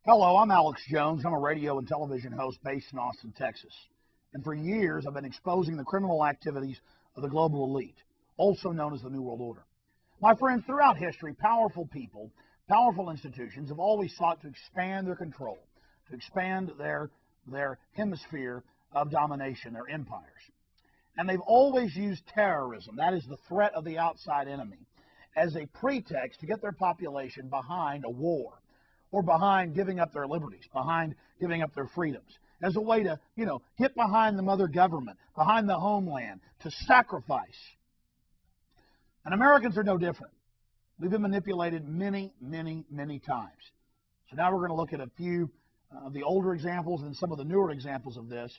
Hello, I'm Alex Jones. I'm a radio and television host based in Austin, Texas. And for years, I've been exposing the criminal activities of the global elite, also known as the New World Order. My friends, throughout history, powerful people, powerful institutions have always sought to expand their control, to expand their hemisphere of domination, their empires. And they've always used terrorism, that is the threat of the outside enemy, as a pretext to get their population behind a war, or behind giving up their liberties, behind giving up their freedoms, as a way to, get behind the mother government, behind the homeland, to sacrifice. And Americans are no different. We've been manipulated many, many, many times. So now we're going to look at a few of the older examples and some of the newer examples of this,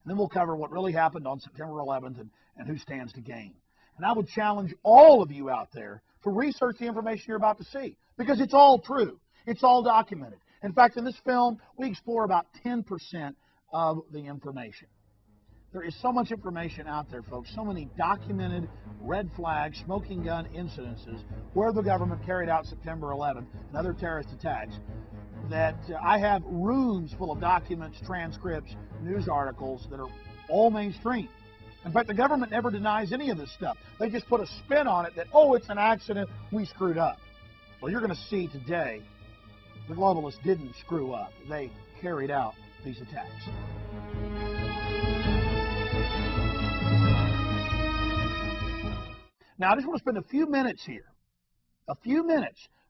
and then we'll cover what really happened on September 11th and who stands to gain. And I would challenge all of you out there to research the information you're about to see, because it's all true. It's all documented. In fact, in this film, we explore about 10% of the information. There is so much information out there, folks, so many documented red flag, smoking gun incidences where the government carried out September 11th and other terrorist attacks that I have rooms full of documents, transcripts, news articles that are all mainstream. In fact, the government never denies any of this stuff. They just put a spin on it that, oh, it's an accident, we screwed up. Well, you're going to see today the globalists didn't screw up. They carried out these attacks. Now, I just want to spend a few minutes here,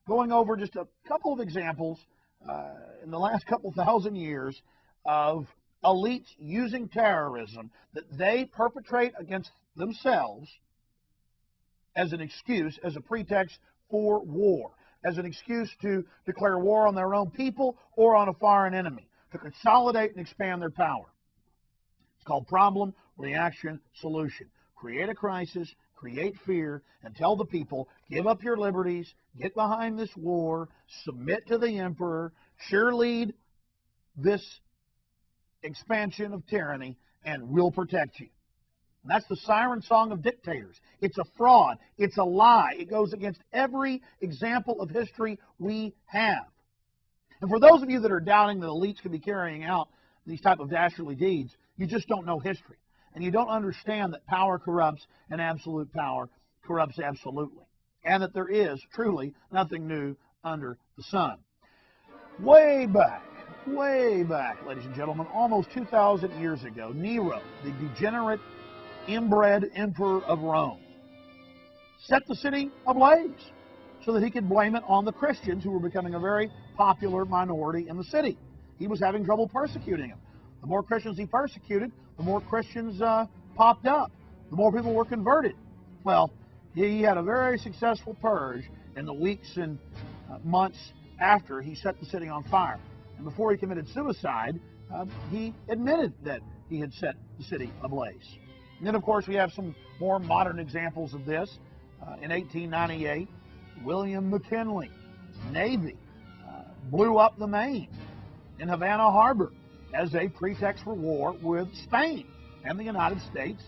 going over just a couple of examples in the last couple thousand years of elites using terrorism that they perpetrate against themselves as an excuse, as a pretext for war, as an excuse to declare war on their own people or on a foreign enemy, to consolidate and expand their power. It's called problem, reaction, solution. Create a crisis, create fear, and tell the people, give up your liberties, get behind this war, submit to the emperor, cheerlead this expansion of tyranny, and we'll protect you. And that's the siren song of dictators. It's a fraud. It's a lie. It goes against every example of history we have. And for those of you that are doubting that elites can be carrying out these type of dastardly deeds, you just don't know history. And you don't understand that power corrupts and absolute power corrupts absolutely. And that there is truly nothing new under the sun. Way back, ladies and gentlemen, almost 2,000 years ago, Nero, the degenerate, inbred emperor of Rome, set the city ablaze so that he could blame it on the Christians, who were becoming a very popular minority in the city. He was having trouble persecuting them. The more Christians he persecuted, the more Christians popped up, the more people were converted. Well, he had a very successful purge in the weeks and months after he set the city on fire. And before he committed suicide, he admitted that he had set the city ablaze. And then, of course, we have some more modern examples of this. In 1898, William McKinley, Navy, blew up the Maine in Havana Harbor as a pretext for war with Spain. And the United States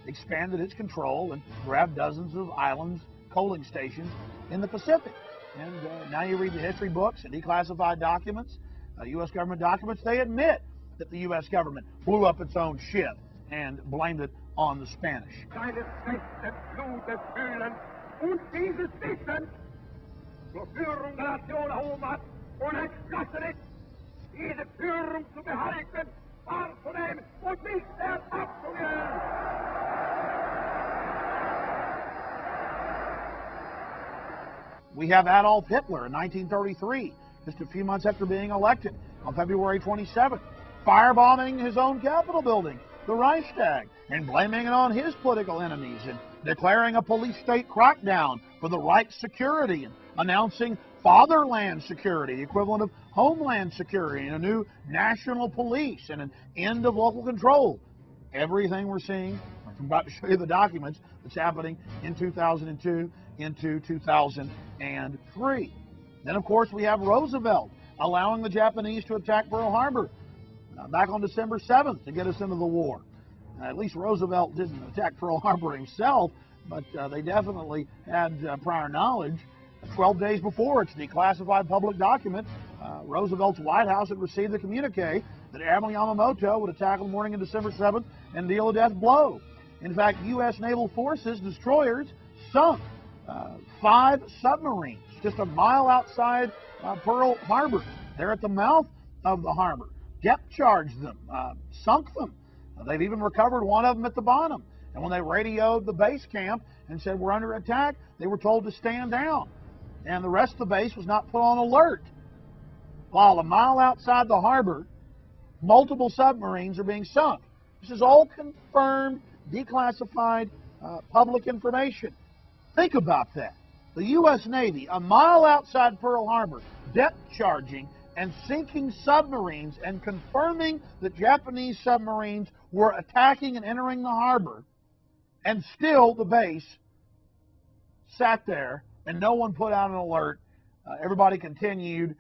expanded its control and grabbed dozens of islands, coaling stations in the Pacific. And now you read the history books and declassified documents, U.S. government documents, they admit that the U.S. government blew up its own ship and blamed it on the Spanish. We have Adolf Hitler in 1933, just a few months after being elected, on February 27th, firebombing his own Capitol building, the Reichstag, and blaming it on his political enemies, and declaring a police state crackdown for the Reich security, and announcing fatherland security, the equivalent of homeland security, and a new national police, and an end of local control. Everything we're seeing, I'm about to show you the documents, that's happening in 2002 into 2003. Then, of course, we have Roosevelt allowing the Japanese to attack Pearl Harbor back on December 7th to get us into the war. At least Roosevelt didn't attack Pearl Harbor himself, but they definitely had prior knowledge 12 days before its declassified public document, Roosevelt's White House had received the communique that Admiral Yamamoto would attack on the morning of December 7th and deal a death blow. In fact, U.S. Naval Forces destroyers sunk 5 submarines just a mile outside Pearl Harbor. They're at the mouth of the harbor. Depth charged them, sunk them. They've even recovered one of them at the bottom. And when they radioed the base camp and said, we're under attack, they were told to stand down. And the rest of the base was not put on alert. While a mile outside the harbor, multiple submarines are being sunk. This is all confirmed, declassified public information. Think about that. The U.S. Navy, a mile outside Pearl Harbor, depth charging and sinking submarines and confirming that Japanese submarines were attacking and entering the harbor, and still the base sat there and no one put out an alert. Everybody continued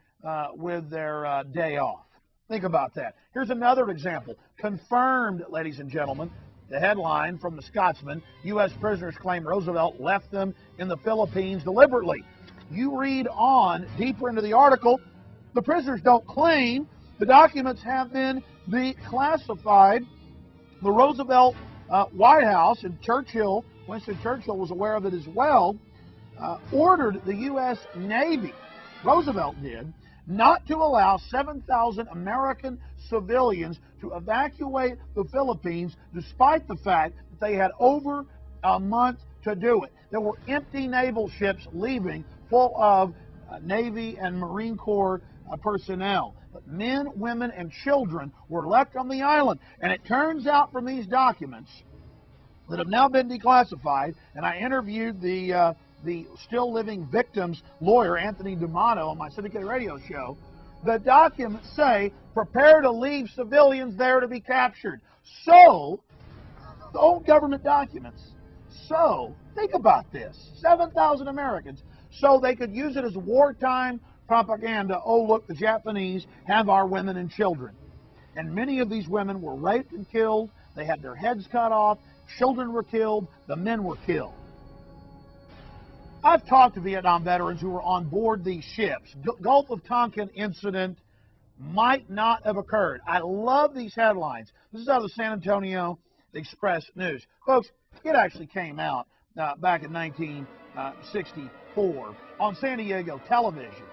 with their day off. Think about that. Here's another example. Confirmed, ladies and gentlemen, the headline from the Scotsman, U.S. prisoners claim Roosevelt left them in the Philippines deliberately. You read on deeper into the article, the prisoners don't claim. The documents have been declassified. The Roosevelt White House, and Churchill, Winston Churchill was aware of it as well, ordered the U.S. Navy, Roosevelt did, not to allow 7,000 American civilians to evacuate the Philippines, despite the fact that they had over a month to do it. There were empty naval ships leaving full of Navy and Marine Corps personnel. But men, women, and children were left on the island. And it turns out from these documents that have now been declassified, and I interviewed the still living victim's lawyer, Anthony D'Amato, on my syndicated radio show. The documents say, prepare to leave civilians there to be captured. So, the old government documents. So, think about this. 7,000 Americans. So they could use it as wartime propaganda. Oh, look, the Japanese have our women and children. And many of these women were raped and killed. They had their heads cut off. Children were killed. The men were killed. I've talked to Vietnam veterans who were on board these ships. Gulf of Tonkin incident might not have occurred. I love these headlines. This is out of the San Antonio Express News. Folks, it actually came out back in 1964 on San Diego television.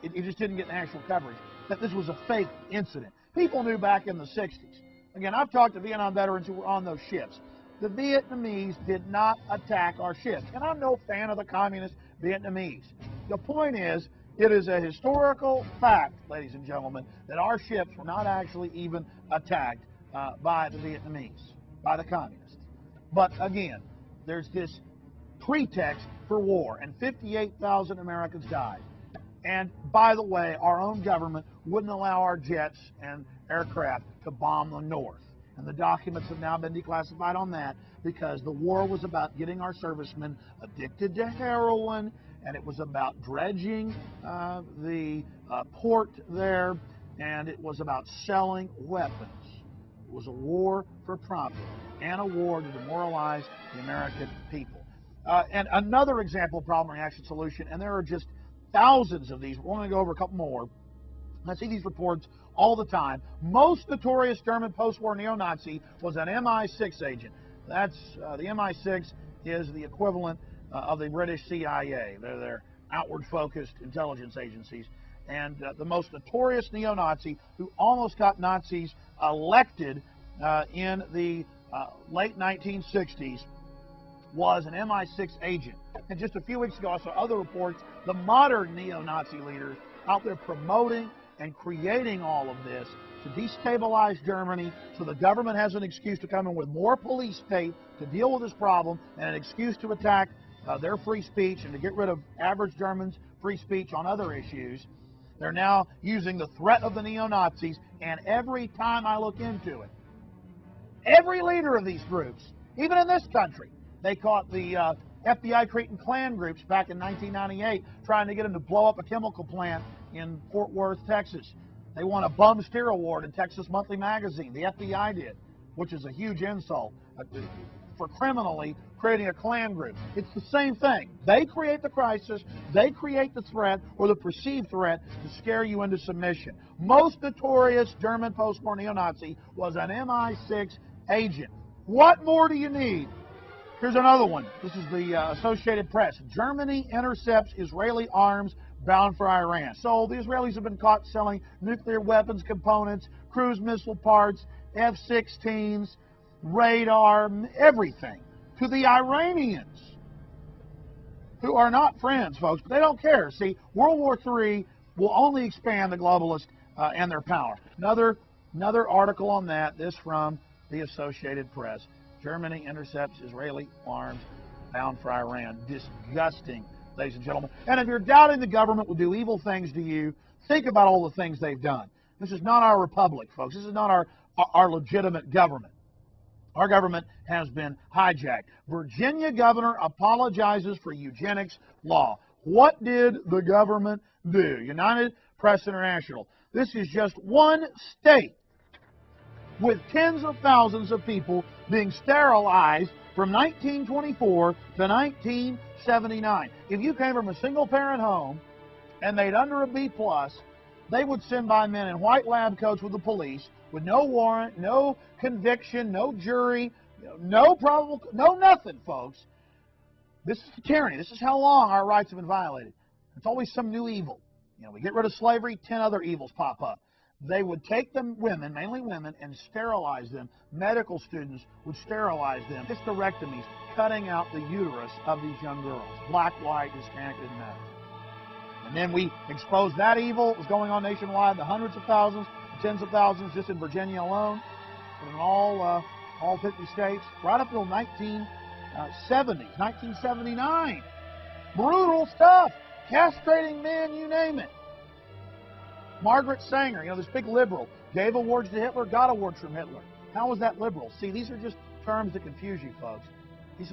It just didn't get national coverage, that this was a fake incident. People knew back in the 60s. Again, I've talked to Vietnam veterans who were on those ships. The Vietnamese did not attack our ships. And I'm no fan of the communist Vietnamese. The point is, it is a historical fact, ladies and gentlemen, that our ships were not actually even attacked by the Vietnamese, by the communists. But again, there's this pretext for war, and 58,000 Americans died. And by the way, our own government wouldn't allow our jets and aircraft to bomb the North. And the documents have now been declassified on that, because the war was about getting our servicemen addicted to heroin, and it was about dredging the port there, and it was about selling weapons. It was a war for profit and a war to demoralize the American people. And another example of problem, reaction, solution, and there are just thousands of these. We're going to go over a couple more. I see these reports all the time. Most notorious German post-war neo-Nazi was an MI6 agent. That's the MI6 is the equivalent of the British CIA. They're outward-focused intelligence agencies. And the most notorious neo-Nazi who almost got Nazis elected in the late 1960s was an MI6 agent. And just a few weeks ago, I saw other reports, the modern neo-Nazi leaders out there promoting and creating all of this to destabilize Germany, so the government has an excuse to come in with more police state to deal with this problem, and an excuse to attack their free speech and to get rid of average Germans' free speech on other issues. They're now using the threat of the neo-Nazis, and every time I look into it, every leader of these groups, even in this country, they caught the FBI Cretan Klan groups back in 1998 trying to get them to blow up a chemical plant in Fort Worth, Texas. They won a bum steer award in Texas Monthly Magazine. The FBI did, which is a huge insult. for criminally creating a Klan group. It's the same thing. They create the crisis, they create the threat or the perceived threat to scare you into submission. Most notorious German post-war neo-Nazi was an MI6 agent. What more do you need? Here's another one. This is the Associated Press. Germany intercepts Israeli arms bound for Iran. So the Israelis have been caught selling nuclear weapons components, cruise missile parts, F-16s, radar, everything, to the Iranians, who are not friends, folks, but they don't care. See, World War III will only expand the globalists and their power. Another article on that, this from the Associated Press. Germany intercepts Israeli arms bound for Iran. Disgusting, ladies and gentlemen. And if you're doubting the government will do evil things to you, think about all the things they've done. This is not our republic, folks. This is not our legitimate government. Our government has been hijacked. Virginia governor apologizes for eugenics law. What did the government do? United Press International. This is just one state with tens of thousands of people being sterilized from 1924 to 1979. If you came from a single-parent home and they'd under a B+, they would send by men in white lab coats with the police with no warrant, no conviction, no jury, no probable, no nothing, folks. This is the tyranny. This is how long our rights have been violated. It's always some new evil. We get rid of slavery, 10 other evils pop up. They would take them women, mainly women, and sterilize them. Medical students would sterilize them. Hysterectomies, cutting out the uterus of these young girls. Black, white, Hispanic, didn't matter. And then we exposed that evil. It was going on nationwide, the hundreds of thousands, tens of thousands, just in Virginia alone, and in all 50 states, right up until 1970, 1979. Brutal stuff. Castrating men, you name it. Margaret Sanger, this big liberal, gave awards to Hitler, got awards from Hitler. How was that liberal? See, these are just terms that confuse you, folks.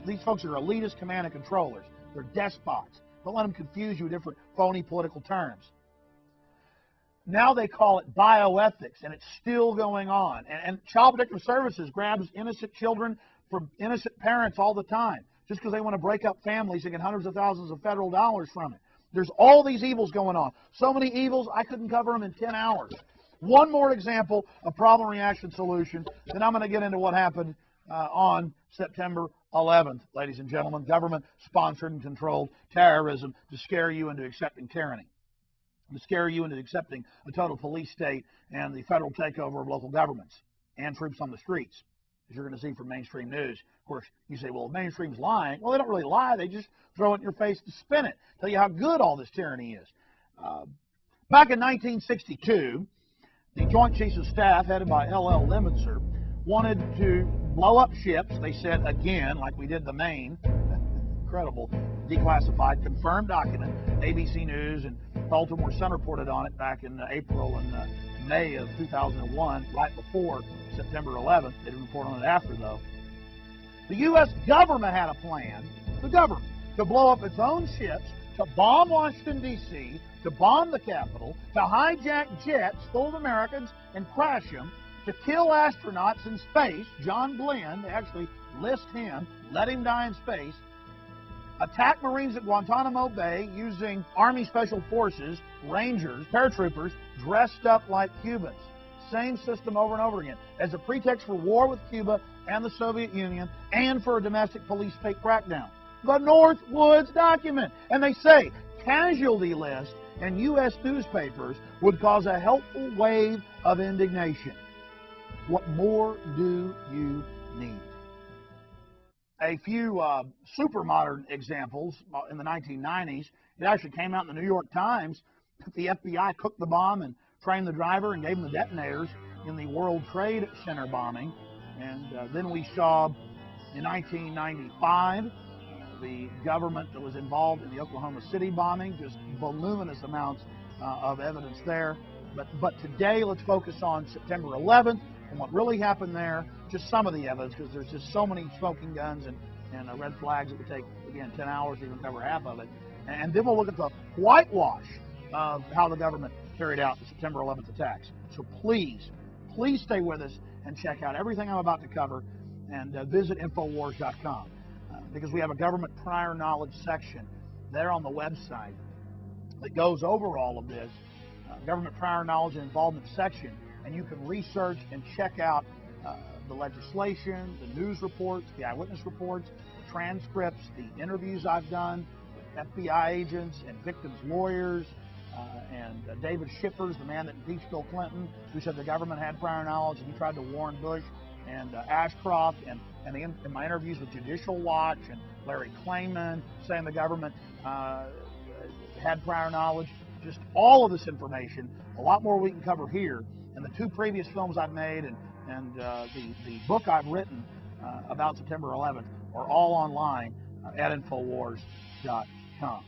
These folks are elitist command and controllers. They're despots. Don't let them confuse you with different phony political terms. Now they call it bioethics, and it's still going on. And Child Protective Services grabs innocent children from innocent parents all the time, just because they want to break up families and get hundreds of thousands of federal dollars from it. There's all these evils going on. So many evils, I couldn't cover them in 10 hours. One more example of problem, reaction, solution, then I'm going to get into what happened on September 11th, ladies and gentlemen. Government-sponsored and controlled terrorism to scare you into accepting tyranny, to scare you into accepting a total police state and the federal takeover of local governments and troops on the streets, as you're going to see from mainstream news. Of course, you say, well, mainstream's lying. Well, they don't really lie. They just throw it in your face to spin it, tell you how good all this tyranny is. Back in 1962, the Joint Chiefs of Staff, headed by L.L. Lemnitzer, wanted to blow up ships. They said, again, like we did the Maine, incredible, declassified, confirmed document. ABC News and Baltimore Sun reported on it back in April and May of 2001, right before September 11th. They didn't report on it after, though. The U.S. government had a plan, the government, to blow up its own ships, to bomb Washington, D.C., to bomb the Capitol, to hijack jets full of Americans and crash them, to kill astronauts in space. John Glenn, they actually list him, let him die in space, attack Marines at Guantanamo Bay using Army Special Forces, Rangers, paratroopers dressed up like Cubans. Same system over and over again, as a pretext for war with Cuba and the Soviet Union and for a domestic police fake crackdown. The Northwoods document. And they say casualty list and U.S. newspapers would cause a helpful wave of indignation. What more do you need? A few super modern examples in the 1990s. It actually came out in the New York Times that the FBI cooked the bomb and trained the driver and gave him the detonators in the World Trade Center bombing. And then we saw in 1995 the government that was involved in the Oklahoma City bombing, just voluminous amounts of evidence there. But today, let's focus on September 11th and what really happened there, just some of the evidence, because there's just so many smoking guns and red flags. It would take, again, 10 hours to even cover half of it. And then we'll look at the whitewash of how the government carried out the September 11th attacks. So please stay with us and check out everything I'm about to cover and visit Infowars.com because we have a government prior knowledge section there on the website that goes over all of this, government prior knowledge and involvement section, and you can research and check out the legislation, the news reports, the eyewitness reports, the transcripts, the interviews I've done with FBI agents and victims' lawyers, and David Schiffers, the man that impeached Bill Clinton, who said the government had prior knowledge, and he tried to warn Bush, and Ashcroft, and in my interviews with Judicial Watch and Larry Klayman, saying the government had prior knowledge. Just all of this information, a lot more we can cover here, and the 2 previous films I've made and the book I've written about September 11th are all online at Infowars.com.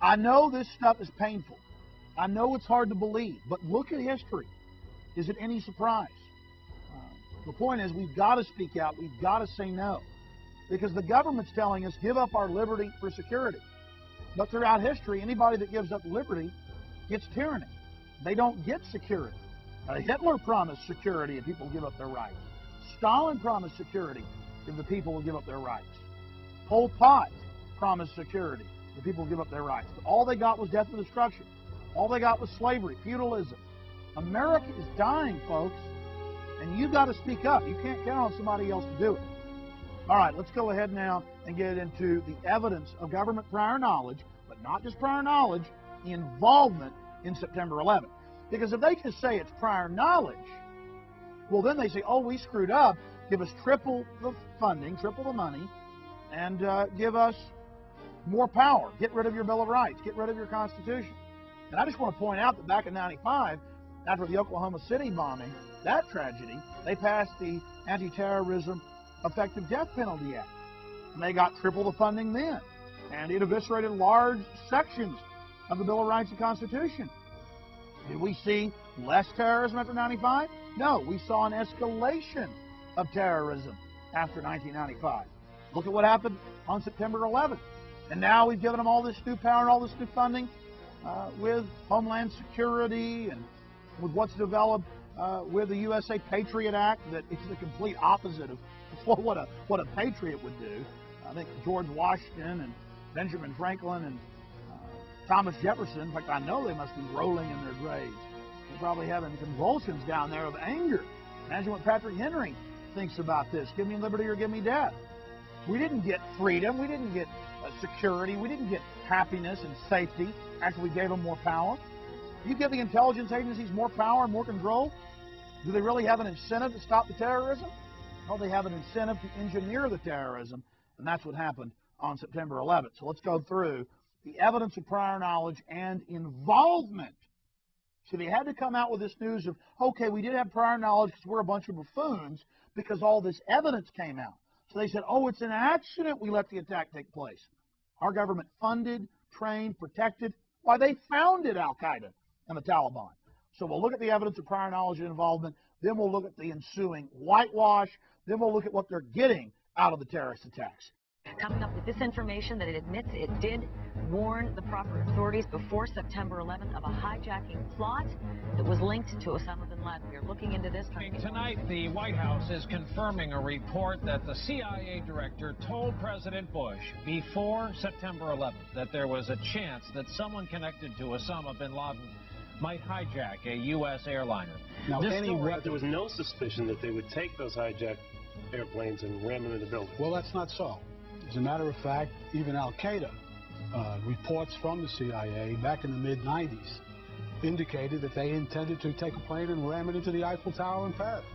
I know this stuff is painful. I know it's hard to believe, but look at history. Is it any surprise? The point is, we've got to speak out. We've got to say no, because the government's telling us give up our liberty for security. But throughout history, anybody that gives up liberty gets tyranny. They don't get security. Hitler promised security if people give up their rights. Stalin promised security if the people will give up their rights. Pol Pot promised security if people will give up their rights. But all they got was death and destruction. All they got was slavery, feudalism. America is dying, folks, and you've got to speak up. You can't count on somebody else to do it. All right, let's go ahead now and get into the evidence of government prior knowledge, but not just prior knowledge, involvement in September 11th. Because if they just say it's prior knowledge, well, then they say, oh, we screwed up, give us triple the funding, triple the money, and give us more power. Get rid of your Bill of Rights. Get rid of your Constitution. And I just want to point out that back in '95, after the Oklahoma City bombing, that tragedy, they passed the Anti-Terrorism Effective Death Penalty Act. And they got triple the funding then. And it eviscerated large sections of the Bill of Rights and Constitution. Did we see less terrorism after '95? No, we saw an escalation of terrorism after 1995. Look at what happened on September 11th. And now we've given them all this new power and all this new funding with Homeland Security and with what's developed with the USA Patriot Act, that it's the complete opposite of what a patriot would do. I think George Washington and Benjamin Franklin and Thomas Jefferson, in fact, I know they must be rolling in their graves. They're probably having convulsions down there of anger. Imagine what Patrick Henry thinks about this. Give me liberty or give me death. We didn't get freedom. We didn't get security. We didn't get happiness and safety after we gave them more power. You give the intelligence agencies more power and more control, do they really have an incentive to stop the terrorism? No, they have an incentive to engineer the terrorism, and that's what happened on September 11th. So let's go through the evidence of prior knowledge and involvement. So they had to come out with this news of, okay, we did have prior knowledge because we're a bunch of buffoons because all this evidence came out. So they said, oh, it's an accident we let the attack take place. Our government funded, trained, protected. Why, they founded Al-Qaeda and the Taliban. So we'll look at the evidence of prior knowledge and involvement. Then we'll look at the ensuing whitewash. Then we'll look at what they're getting out of the terrorist attacks. Coming up with this information that it admits it did warn the proper authorities before September 11th of a hijacking plot that was linked to Osama bin Laden. We're looking into this. Tonight, the White House is confirming a report that the CIA director told President Bush before September 11th that there was a chance that someone connected to Osama bin Laden might hijack a U.S. airliner. Now, there was no suspicion that they would take those hijacked airplanes and ram them into buildings. Well, that's not so. As a matter of fact, even Al-Qaeda reports from the CIA back in the mid-90s indicated that they intended to take a plane and ram it into the Eiffel Tower in Paris.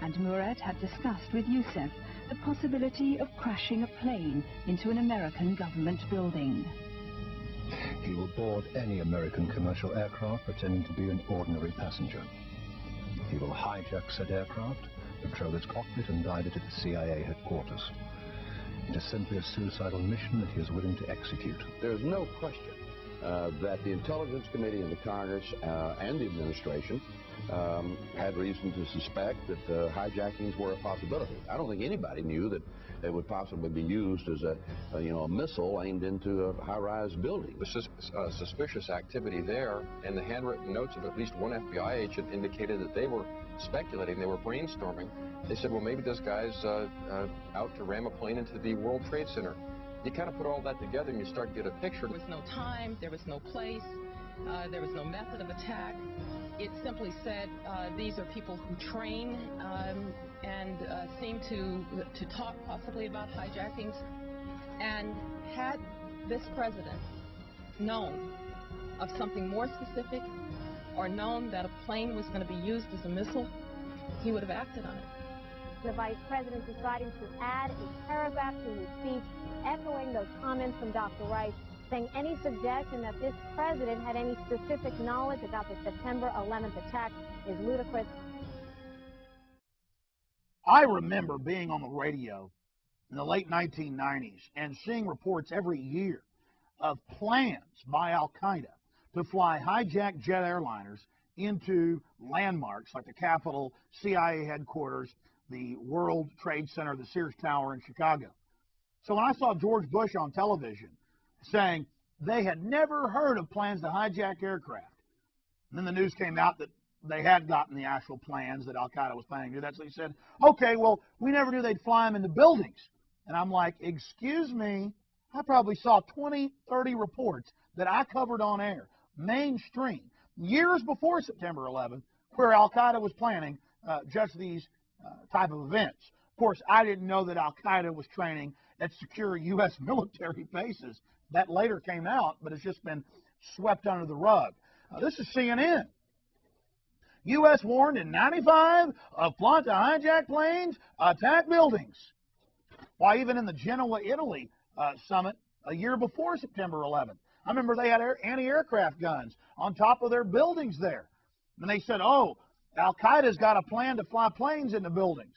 And Murad had discussed with Youssef the possibility of crashing a plane into an American government building. He will board any American commercial aircraft pretending to be an ordinary passenger. He will hijack said aircraft, patrol its cockpit and dive it at the CIA headquarters. It is simply a suicidal mission that he is willing to execute. There is no question that the Intelligence Committee and the Congress and the administration had reason to suspect that hijackings were a possibility. I don't think anybody knew that it would possibly be used as a missile aimed into a high-rise building. The suspicious activity there, and the handwritten notes of at least one FBI agent indicated that they were speculating, they were brainstorming. They said, well, maybe this guy's out to ram a plane into the World Trade Center. You kind of put all that together and you start to get a picture. There was no time, there was no place, there was no method of attack. It simply said these are people who train and seem to talk possibly about hijackings. And had this president known of something more specific or known that a plane was going to be used as a missile, he would have acted on it. The vice president deciding to add a paragraph to his speech, echoing those comments from Dr. Rice, saying any suggestion that this president had any specific knowledge about the September 11th attack is ludicrous. I remember being on the radio in the late 1990s and seeing reports every year of plans by Al-Qaeda to fly hijacked jet airliners into landmarks like the Capitol, CIA headquarters, the World Trade Center, the Sears Tower in Chicago. So when I saw George Bush on television saying they had never heard of plans to hijack aircraft, and then the news came out that they had gotten the actual plans that Al-Qaeda was planning to do that, so he said, okay, well, we never knew they'd fly them into buildings. And I'm like, excuse me, I probably saw 20, 30 reports that I covered on air, mainstream, years before September 11th, where Al-Qaeda was planning just these type of events. Of course, I didn't know that Al-Qaeda was training at secure U.S. military bases. That later came out, but it's just been swept under the rug. This is CNN. U.S. warned in 95 of plot to hijack planes, attack buildings. Why, even in the Genoa, Italy summit a year before September 11th, I remember they had anti-aircraft guns on top of their buildings there. And they said, oh, Al-Qaeda's got a plan to fly planes into buildings.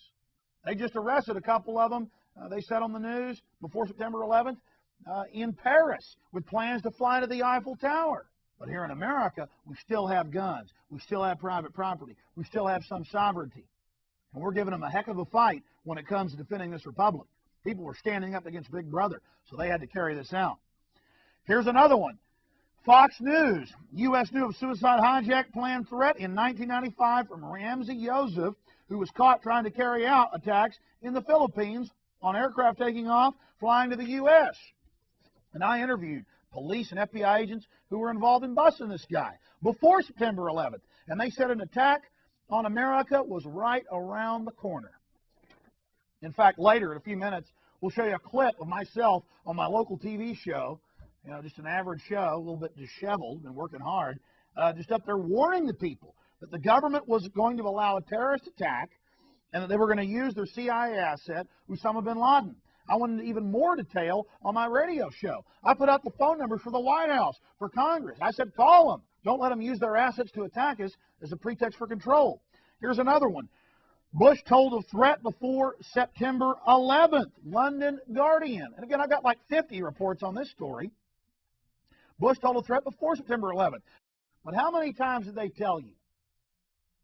They just arrested a couple of them, they said on the news, before September 11th, in Paris, with plans to fly to the Eiffel Tower. But here in America, we still have guns. We still have private property. We still have some sovereignty. And we're giving them a heck of a fight when it comes to defending this republic. People were standing up against Big Brother, so they had to carry this out. Here's another one. Fox News. U.S. knew of suicide hijack plan threat in 1995 from Ramzi Yousef, who was caught trying to carry out attacks in the Philippines on aircraft taking off, flying to the U.S. And I interviewed police and FBI agents who were involved in busting this guy before September 11th. And they said an attack on America was right around the corner. In fact, later, in a few minutes, we'll show you a clip of myself on my local TV show, just an average show, a little bit disheveled and working hard, just up there warning the people that the government was going to allow a terrorist attack and that they were going to use their CIA asset, Osama bin Laden. I went into even more detail on my radio show. I put out the phone numbers for the White House, for Congress. I said, call them. Don't let them use their assets to attack us as a pretext for control. Here's another one. Bush told of threat before September 11th, London Guardian. And again, I've got like 50 reports on this story. Bush told of threat before September 11th. But how many times did they tell you,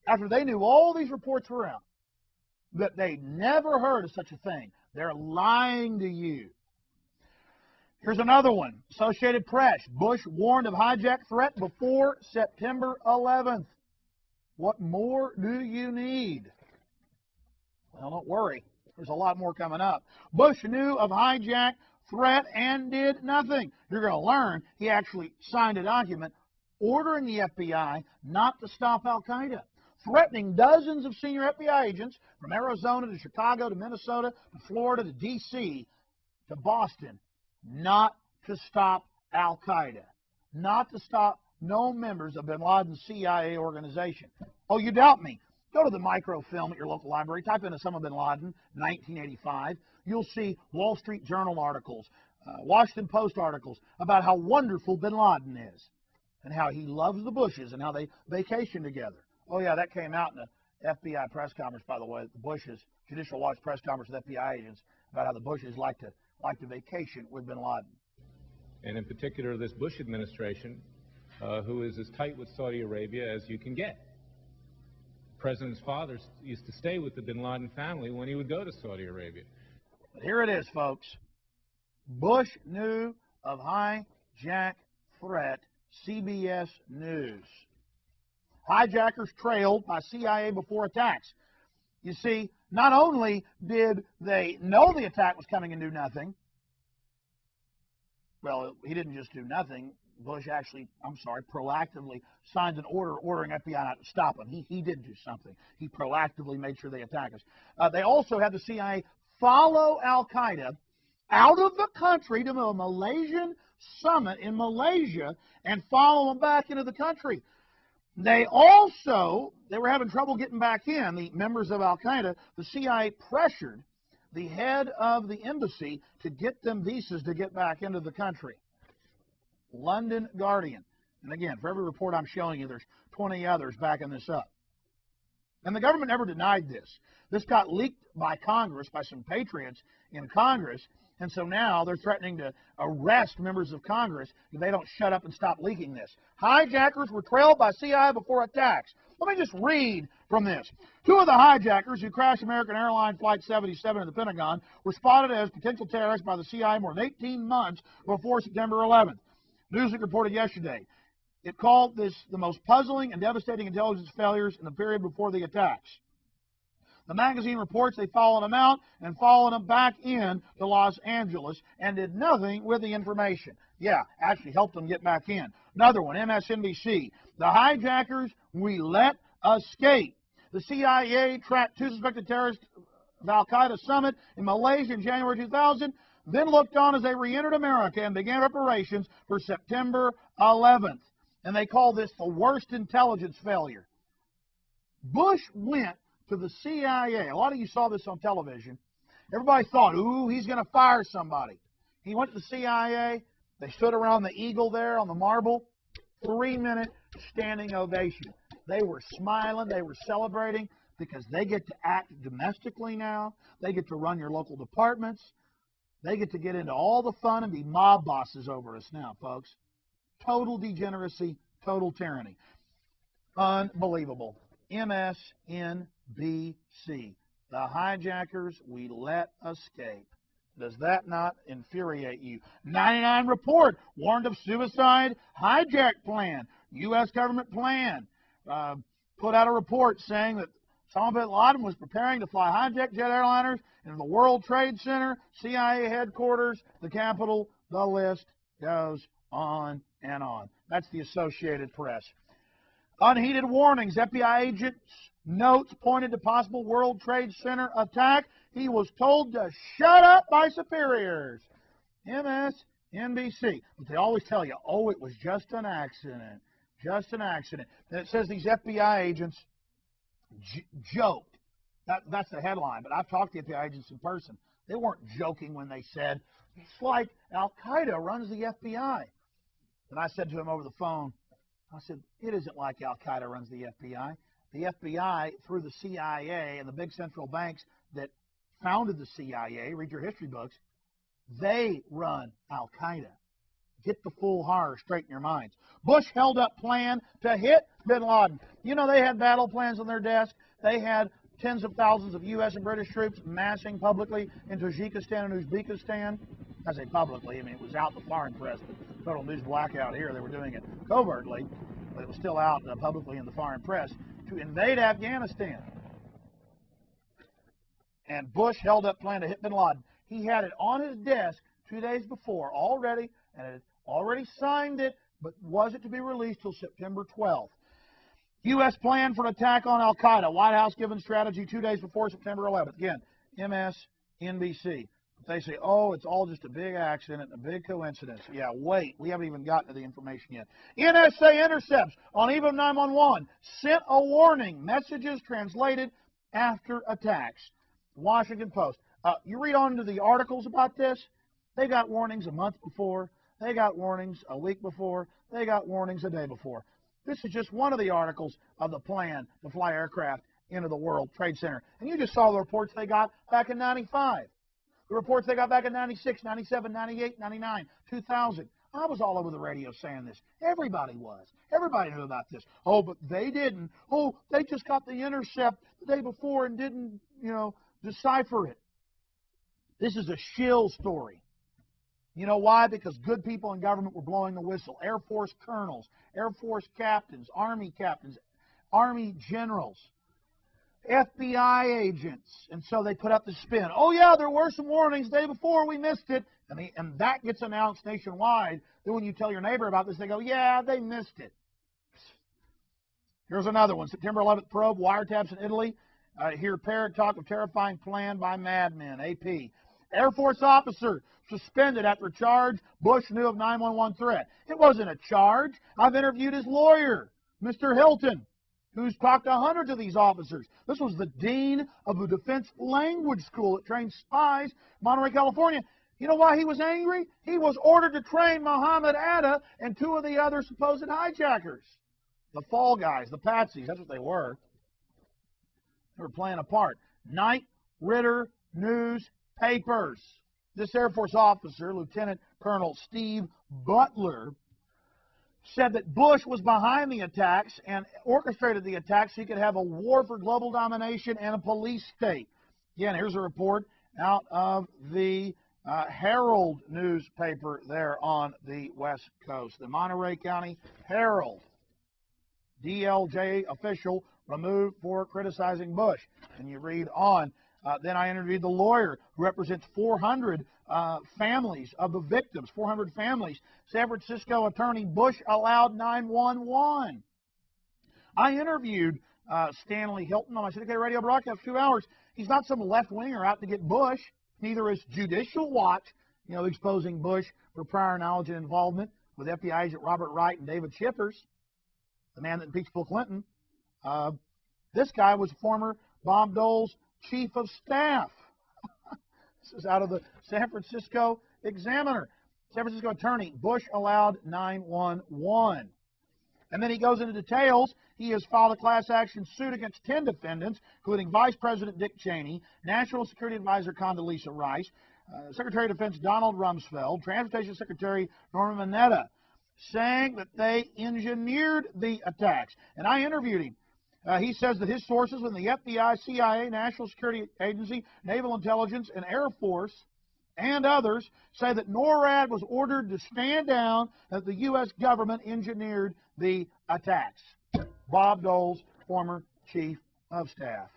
after they knew all these reports were out, that they never heard of such a thing? They're lying to you. Here's another one. Associated Press. Bush warned of hijack threat before September 11th. What more do you need? Well, don't worry. There's a lot more coming up. Bush knew of hijack threat and did nothing. You're going to learn he actually signed a document ordering the FBI not to stop Al-Qaeda, threatening dozens of senior FBI agents from Arizona to Chicago to Minnesota to Florida to D.C. to Boston not to stop Al-Qaeda, not to stop no members of bin Laden's CIA organization. Oh, you doubt me? Go to the microfilm at your local library, type in Osama bin Laden, 1985. You'll see Wall Street Journal articles, Washington Post articles about how wonderful bin Laden is and how he loves the Bushes and how they vacation together. Oh, yeah, that came out in the FBI press conference, by the way, the Bushes, Judicial Watch press conference with FBI agents about how the Bushes like to vacation with bin Laden. And in particular, this Bush administration, who is as tight with Saudi Arabia as you can get. President's father used to stay with the bin Laden family when he would go to Saudi Arabia. But here it is, folks. Bush knew of hijack threat, CBS News. Hijackers trailed by CIA before attacks. You see, not only did they know the attack was coming and do nothing, well, he didn't just do nothing. Bush actually, proactively signed an order ordering FBI not to stop him. He did do something. He proactively made sure they attack us. They also had the CIA follow Al-Qaeda out of the country to a Malaysian summit in Malaysia and follow them back into the country. They were having trouble getting back in, the members of Al-Qaeda. The CIA pressured the head of the embassy to get them visas to get back into the country. London Guardian. And again, for every report I'm showing you, there's 20 others backing this up. And the government never denied this. This got leaked by Congress, by some patriots in Congress, and so now they're threatening to arrest members of Congress if they don't shut up and stop leaking this. Hijackers were trailed by CIA before attacks. Let me just read from this. 2 of the hijackers who crashed American Airlines Flight 77 in the Pentagon were spotted as potential terrorists by the CIA more than 18 months before September 11th. Newsweek reported yesterday. It called this the most puzzling and devastating intelligence failures in the period before the attacks. The magazine reports they followed them out and followed them back in to Los Angeles and did nothing with the information. Yeah, actually helped them get back in. Another one, MSNBC. The hijackers we let escape. The CIA tracked 2 suspected terrorists of Al-Qaeda summit in Malaysia in January 2000, then looked on as they re-entered America and began preparations for September 11th. And they call this the worst intelligence failure. Bush went to the CIA. A lot of you saw this on television. Everybody thought, ooh, he's going to fire somebody. He went to the CIA. They stood around the Eagle there on the Marble. 3-minute standing ovation. They were smiling. They were celebrating because they get to act domestically now. They get to run your local departments. They get to get into all the fun and be mob bosses over us now, folks. Total degeneracy, total tyranny. Unbelievable. MSNBC. The hijackers we let escape. Does that not infuriate you? 99 Report warned of suicide hijack plan. U.S. government plan. Put out a report saying that Osama bin Laden was preparing to fly hijacked jet airliners into the World Trade Center, CIA headquarters, the Capitol. The list goes on and on. That's the Associated Press. Unheeded warnings. FBI agents' notes pointed to possible World Trade Center attack. He was told to shut up by superiors. MSNBC. But they always tell you, oh, it was just an accident. Just an accident. And it says these FBI agents joked. That's the headline. But I've talked to FBI agents in person. They weren't joking when they said, it's like Al-Qaeda runs the FBI. And I said to him over the phone, I said, it isn't like Al-Qaeda runs the FBI. The FBI, through the CIA and the big central banks that founded the CIA, read your history books, they run Al-Qaeda. Get the full horror straight in your minds. Bush held up plan to hit bin Laden. You know, they had battle plans on their desk. They had tens of thousands of U.S. and British troops massing publicly in Tajikistan and Uzbekistan. I say publicly, I mean, it was out in the foreign press, but total news blackout here. They were doing it covertly, but it was still out publicly in the foreign press to invade Afghanistan. And Bush held up plan to hit bin Laden. He had it on his desk 2 days before already, and had already signed it, but wasn't to be released till September 12th. U.S. plan for an attack on Al-Qaeda. White House given strategy 2 days before September 11th. Again, MSNBC. They say, oh, it's all just a big accident, a big coincidence. Yeah, wait, we haven't even gotten to the information yet. NSA intercepts on EVA 911 sent a warning. Messages translated after attacks. Washington Post. You read on to the articles about this. They got warnings a month before. They got warnings a week before. They got warnings a day before. This is just one of the articles of the plan to fly aircraft into the World Trade Center. And you just saw the reports they got back in 95. The reports they got back in 96, 97, 98, 99, 2000. I was all over the radio saying this. Everybody was. Everybody knew about this. Oh, but they didn't. Oh, they just got the intercept the day before and didn't, decipher it. This is a shill story. You know why? Because good people in government were blowing the whistle. Air Force colonels, Air Force captains, Army generals, FBI agents. And so they put up the spin. Oh, yeah, there were some warnings the day before. We missed it. And that gets announced nationwide. Then when you tell your neighbor about this, they go, yeah, they missed it. Here's another one. September 11th probe, wiretaps in Italy. Hear parrot talk of terrifying plan by madmen. AP. Air Force officer suspended after charge. Bush knew of 911 threat. It wasn't a charge. I've interviewed his lawyer, Mr. Hilton, who's talked to hundreds of these officers. This was the dean of the Defense Language School that trains spies in Monterey, California. You know why he was angry? He was ordered to train Mohammed Atta and two of the other supposed hijackers. The fall guys, the patsies, that's what they were. They were playing a part. Knight Ridder newspapers. This Air Force officer, Lieutenant Colonel Steve Butler, said that Bush was behind the attacks and orchestrated the attacks so he could have a war for global domination and a police state. Again, here's a report out of the Herald newspaper there on the West Coast. The Monterey County Herald. DLJ official removed for criticizing Bush. And you read on. Then I interviewed the lawyer who represents 400 families of the victims, 400 families. San Francisco attorney, Bush allowed 911. I interviewed Stanley Hilton on my syndicated radio broadcast for 2 hours. He's not some left-winger out to get Bush. Neither is Judicial Watch, exposing Bush for prior knowledge and involvement with FBI agent Robert Wright and David Schiffers, the man that impeached Bill Clinton. This guy was former Bob Dole's chief of staff. This is out of the San Francisco Examiner. San Francisco attorney, Bush allowed 911. And then he goes into details. He has filed a class action suit against 10 defendants, including Vice President Dick Cheney, National Security Advisor Condoleezza Rice, Secretary of Defense Donald Rumsfeld, Transportation Secretary Norman Mineta, saying that they engineered the attacks. And I interviewed him. He says that his sources within the FBI, CIA, National Security Agency, Naval Intelligence, and Air Force, and others, say that NORAD was ordered to stand down, that the U.S. government engineered the attacks. Bob Dole's former chief of staff.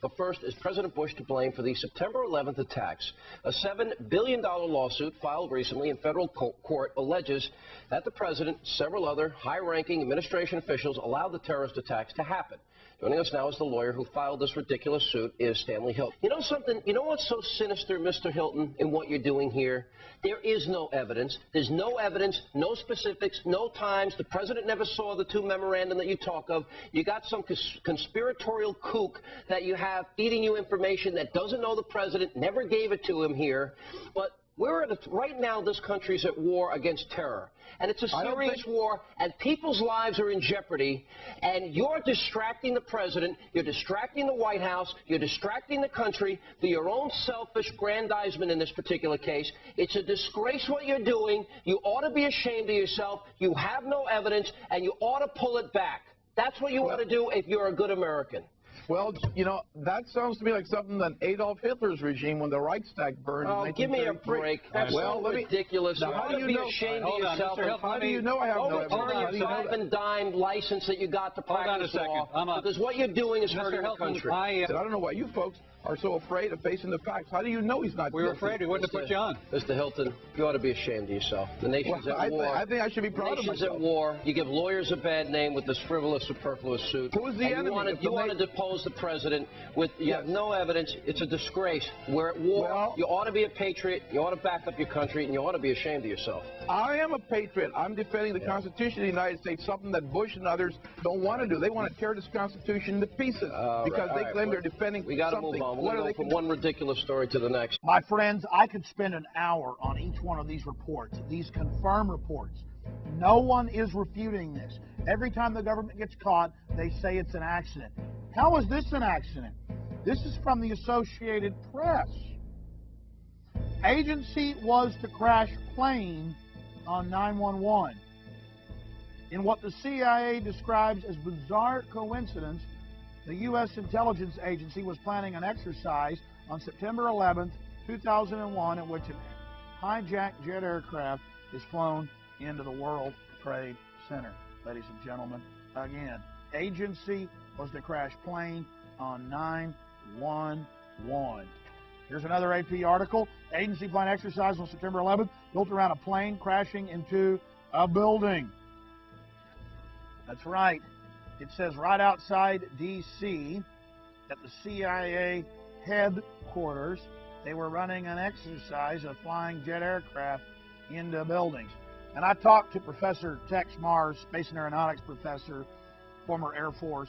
But first, is President Bush to blame for the September 11th attacks? A $7 billion lawsuit filed recently in federal court alleges that the president, several other high-ranking administration officials allowed the terrorist attacks to happen. Joining us now is the lawyer who filed this ridiculous suit, is Stanley Hilton. You know something? You know what's so sinister, Mr. Hilton, in what you're doing here? There is no evidence. There's no evidence, no specifics, no times. The president never saw the two memorandum that you talk of. You got some conspiratorial kook that you have feeding you information that doesn't know the president, never gave it to him here. But we're at right now, this country's at war against terror. And it's a serious war, and people's lives are in jeopardy. And you're distracting the president, you're distracting the White House, you're distracting the country for your own selfish grandizement in this particular case. It's a disgrace what you're doing. You ought to be ashamed of yourself. You have no evidence, and you ought to pull it back. That's what you ought to do if you're a good American. Well, that sounds to me like something that Adolf Hitler's regime, when the Reichstag burned in 1933. Give me a break. That's so ridiculous. Now, how do you know? Ashamed of yourself. How do you know I have no evidence? Your five and dime license that you got to practice law. Because what you're doing is hurting the country. I don't know why you folks are so afraid of facing the facts. How do you know he's not guilty? We were afraid. We wouldn't have put you on. Mr. Hilton, you ought to be ashamed of yourself. The nation's at war. I think I should be proud of myself. The nation's at war. You give lawyers a bad name with this frivolous, superfluous suit. Who is the enemy? You want to depose the president with you have no evidence. It's a disgrace. We're at war. Well, you ought to be a patriot. You ought to back up your country, and you ought to be ashamed of yourself. I am a patriot. I'm defending the Constitution of the United States, something that Bush and others don't want to do. They want to tear this Constitution to pieces because they claim they're defending something. We got to move on. We're going to go from one ridiculous story to the next. My friends, I could spend an hour on each one of these reports, these confirmed reports. No one is refuting this. Every time the government gets caught, they say it's an accident. How is this an accident? This is from the Associated Press. Agency was to crash plane on 911. In what the CIA describes as bizarre coincidence, the U.S. intelligence agency was planning an exercise on September 11th, 2001, in which a hijacked jet aircraft is flown into the World Trade Center. Ladies and gentlemen, again, agency was to crash plane on 911. Here's another AP article. Agency plan exercise on September 11th built around a plane crashing into a building. That's right. It says right outside D.C. at the CIA headquarters, they were running an exercise of flying jet aircraft into buildings. And I talked to Professor Tex Mars, Space and Aeronautics professor, former Air Force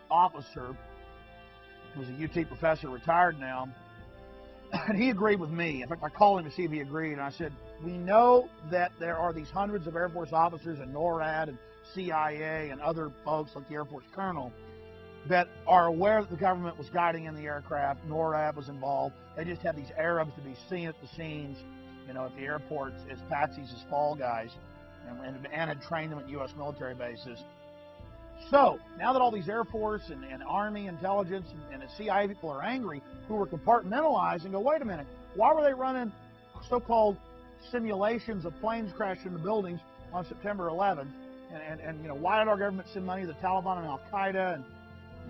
officer, who's a UT professor, retired now, and he agreed with me. In fact, I called him to see if he agreed, and I said, we know that there are these hundreds of Air Force officers and NORAD and CIA and other folks like the Air Force colonel that are aware that the government was guiding in the aircraft. NORAD was involved. They just had these Arabs to be seen at the scenes, you know, at the airports as patsies, as fall guys, and had trained them at U.S. military bases. So, now that all these Air Force and Army intelligence and the CIA people are angry, who were compartmentalized and go, wait a minute, why were they running so-called simulations of planes crashing into buildings on September 11th? And you know, why did our government send money to the Taliban and Al-Qaeda? And,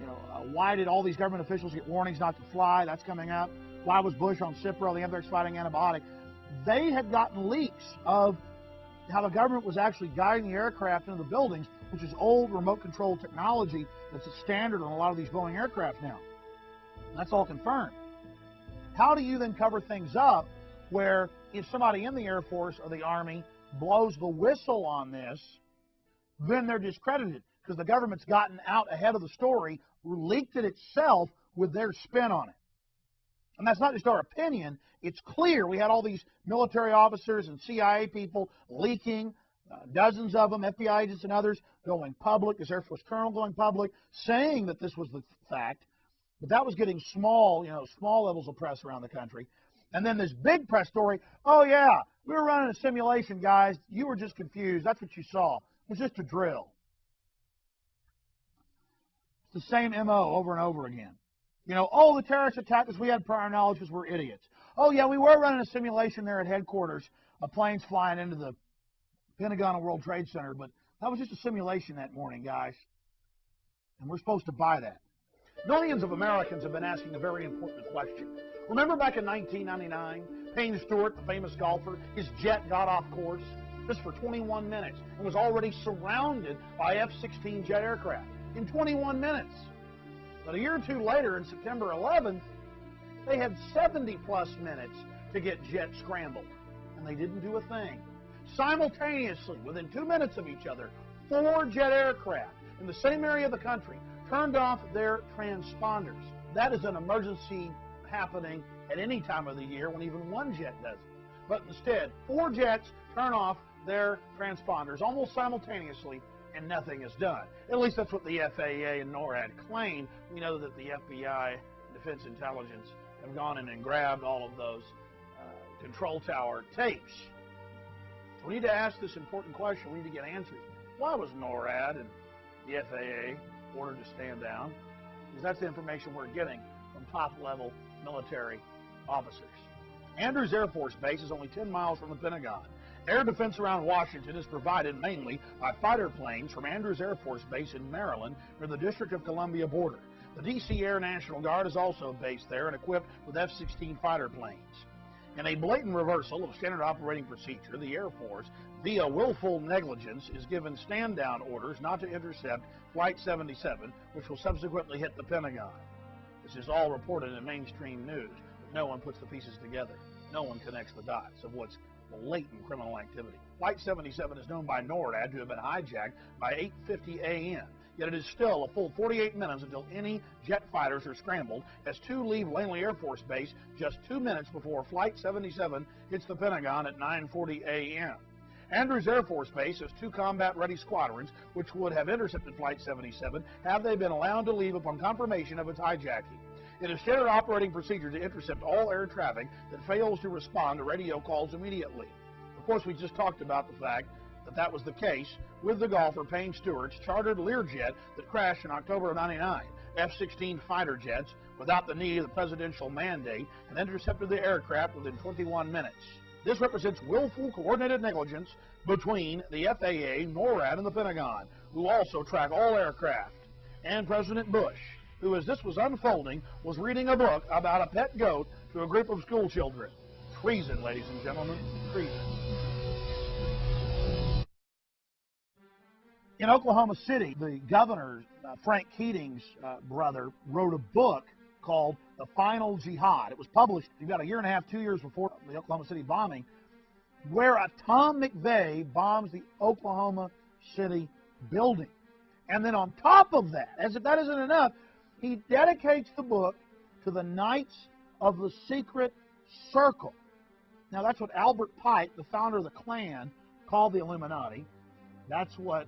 you know, why did all these government officials get warnings not to fly? That's coming up. Why was Bush on Cipro, the anthrax-fighting antibiotic? They had gotten leaks of how the government was actually guiding the aircraft into the buildings, which is old remote control technology that's a standard on a lot of these Boeing aircraft now. And that's all confirmed. How do you then cover things up where if somebody in the Air Force or the Army blows the whistle on this, then they're discredited because the government's gotten out ahead of the story, leaked it itself with their spin on it. And that's not just our opinion. It's clear. We had all these military officers and CIA people leaking, dozens of them, FBI agents and others, going public, this Air Force colonel going public, saying that this was the fact. But that was getting small, you know, small levels of press around the country. And then this big press story, oh yeah, we were running a simulation, guys. You were just confused. That's what you saw. It was just a drill. It's the same MO over and over again. You know, oh, the terrorists attacked us. We had prior knowledge because we're idiots. Oh, yeah, we were running a simulation there at headquarters of planes flying into the Pentagon and World Trade Center, but that was just a simulation that morning, guys. And we're supposed to buy that. Millions of Americans have been asking a very important question. Remember back in 1999, Payne Stewart, the famous golfer, his jet got off course just for 21 minutes and was already surrounded by F-16 jet aircraft in 21 minutes. But a year or two later, in September 11th, they had 70-plus minutes to get jets scrambled, and they didn't do a thing. Simultaneously, within 2 minutes of each other, 4 jet aircraft in the same area of the country turned off their transponders. That is an emergency happening at any time of the year when even one jet does it. But instead, 4 jets turn off their transponders almost simultaneously, and nothing is done. At least that's what the FAA and NORAD claim. We know that the FBI, Defense Intelligence, have gone in and grabbed all of those control tower tapes. So we need to ask this important question. We need to get answers. Why was NORAD and the FAA ordered to stand down? Because that's the information we're getting from top-level military officers. Andrews Air Force Base is only 10 miles from the Pentagon. Air defense around Washington is provided mainly by fighter planes from Andrews Air Force Base in Maryland near the District of Columbia border. The D.C. Air National Guard is also based there and equipped with F-16 fighter planes. In a blatant reversal of standard operating procedure, the Air Force, via willful negligence, is given stand-down orders not to intercept Flight 77, which will subsequently hit the Pentagon. This is all reported in mainstream news, but no one puts the pieces together. No one connects the dots of what's latent criminal activity. Flight 77 is known by NORAD to have been hijacked by 8:50 a.m., yet it is still a full 48 minutes until any jet fighters are scrambled as 2 leave Langley Air Force Base just 2 minutes before Flight 77 hits the Pentagon at 9:40 a.m. Andrews Air Force Base has 2 combat-ready squadrons which would have intercepted Flight 77 had they been allowed to leave upon confirmation of its hijacking. It is standard operating procedure to intercept all air traffic that fails to respond to radio calls immediately. Of course, we just talked about the fact that that was the case with the golfer Payne Stewart's chartered Learjet that crashed in October of '99. F-16 fighter jets, without the need of the presidential mandate, and intercepted the aircraft within 21 minutes. This represents willful, coordinated negligence between the FAA, NORAD, and the Pentagon, who also track all aircraft. And President Bush, who, as this was unfolding, was reading a book about a pet goat to a group of school children. Treason, ladies and gentlemen, treason. In Oklahoma City, the governor, Frank Keating's brother, wrote a book called The Final Jihad. It was published about 1.5 years, 2 years before the Oklahoma City bombing, where Tom McVeigh bombs the Oklahoma City building. And then on top of that, as if that isn't enough, he dedicates the book to the Knights of the Secret Circle. Now, that's what Albert Pike, the founder of the Klan, called the Illuminati. That's what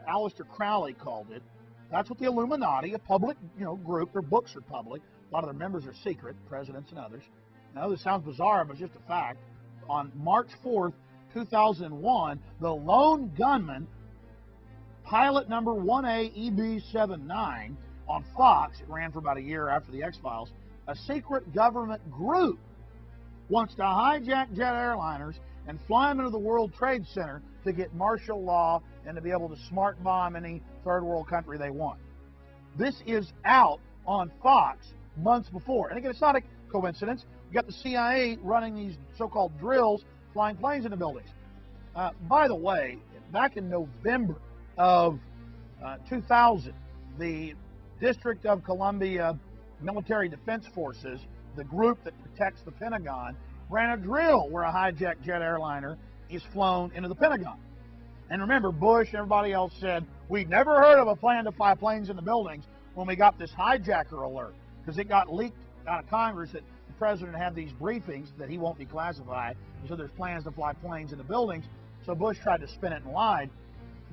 Aleister Crowley called it. That's what the Illuminati, a public group, their books are public. A lot of their members are secret, presidents and others. Now, this sounds bizarre, but it's just a fact. On March 4th, 2001, the lone gunman, pilot number 1A-EB79 on Fox, it ran for about a year after the X-Files, a secret government group wants to hijack jet airliners and fly them into the World Trade Center to get martial law and to be able to smart bomb any third world country they want. This is out on Fox months before. And again, it's not a coincidence. You got the CIA running these so-called drills, flying planes into buildings. By the way, back in November of 2000, the District of Columbia Military Defense Forces, the group that protects the Pentagon, ran a drill where a hijacked jet airliner is flown into the Pentagon. And remember, Bush and everybody else said, we'd never heard of a plan to fly planes into buildings when we got this hijacker alert, because it got leaked out of Congress that the president had these briefings that he won't declassify. So there's plans to fly planes into buildings. So Bush tried to spin it and lied.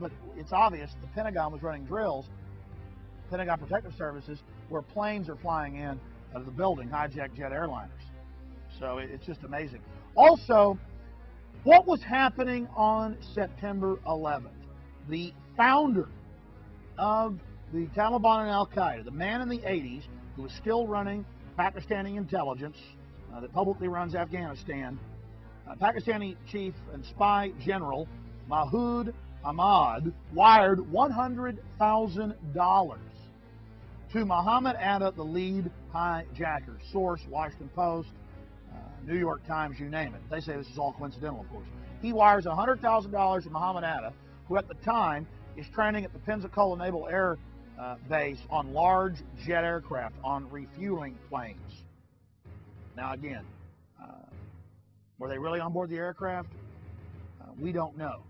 But it's obvious the Pentagon was running drills, Pentagon Protective Services, where planes are flying in out of the building, hijacked jet airliners. So it's just amazing. Also, what was happening on September 11th? The founder of the Taliban and Al-Qaeda, the man in the 80s who was still running Pakistani intelligence that publicly runs Afghanistan, Pakistani chief and spy general Masood Ahmad wired $100,000 to Muhammad Atta, the lead hijacker. Source, Washington Post, New York Times, you name it. They say this is all coincidental, of course. He wires $100,000 to Muhammad Atta, who at the time is training at the Pensacola Naval Air Base on large jet aircraft, on refueling planes. Now again, were they really on board the aircraft? We don't know.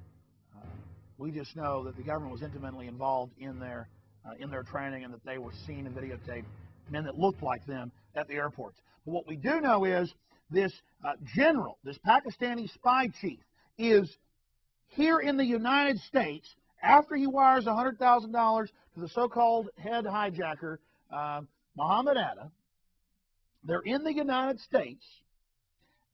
We just know that the government was intimately involved in their training, and that they were seen and videotaped, men that looked like them at the airports. But what we do know is this general, this Pakistani spy chief, is here in the United States after he wires $100,000 to the so-called head hijacker, Muhammad Atta. They're in the United States,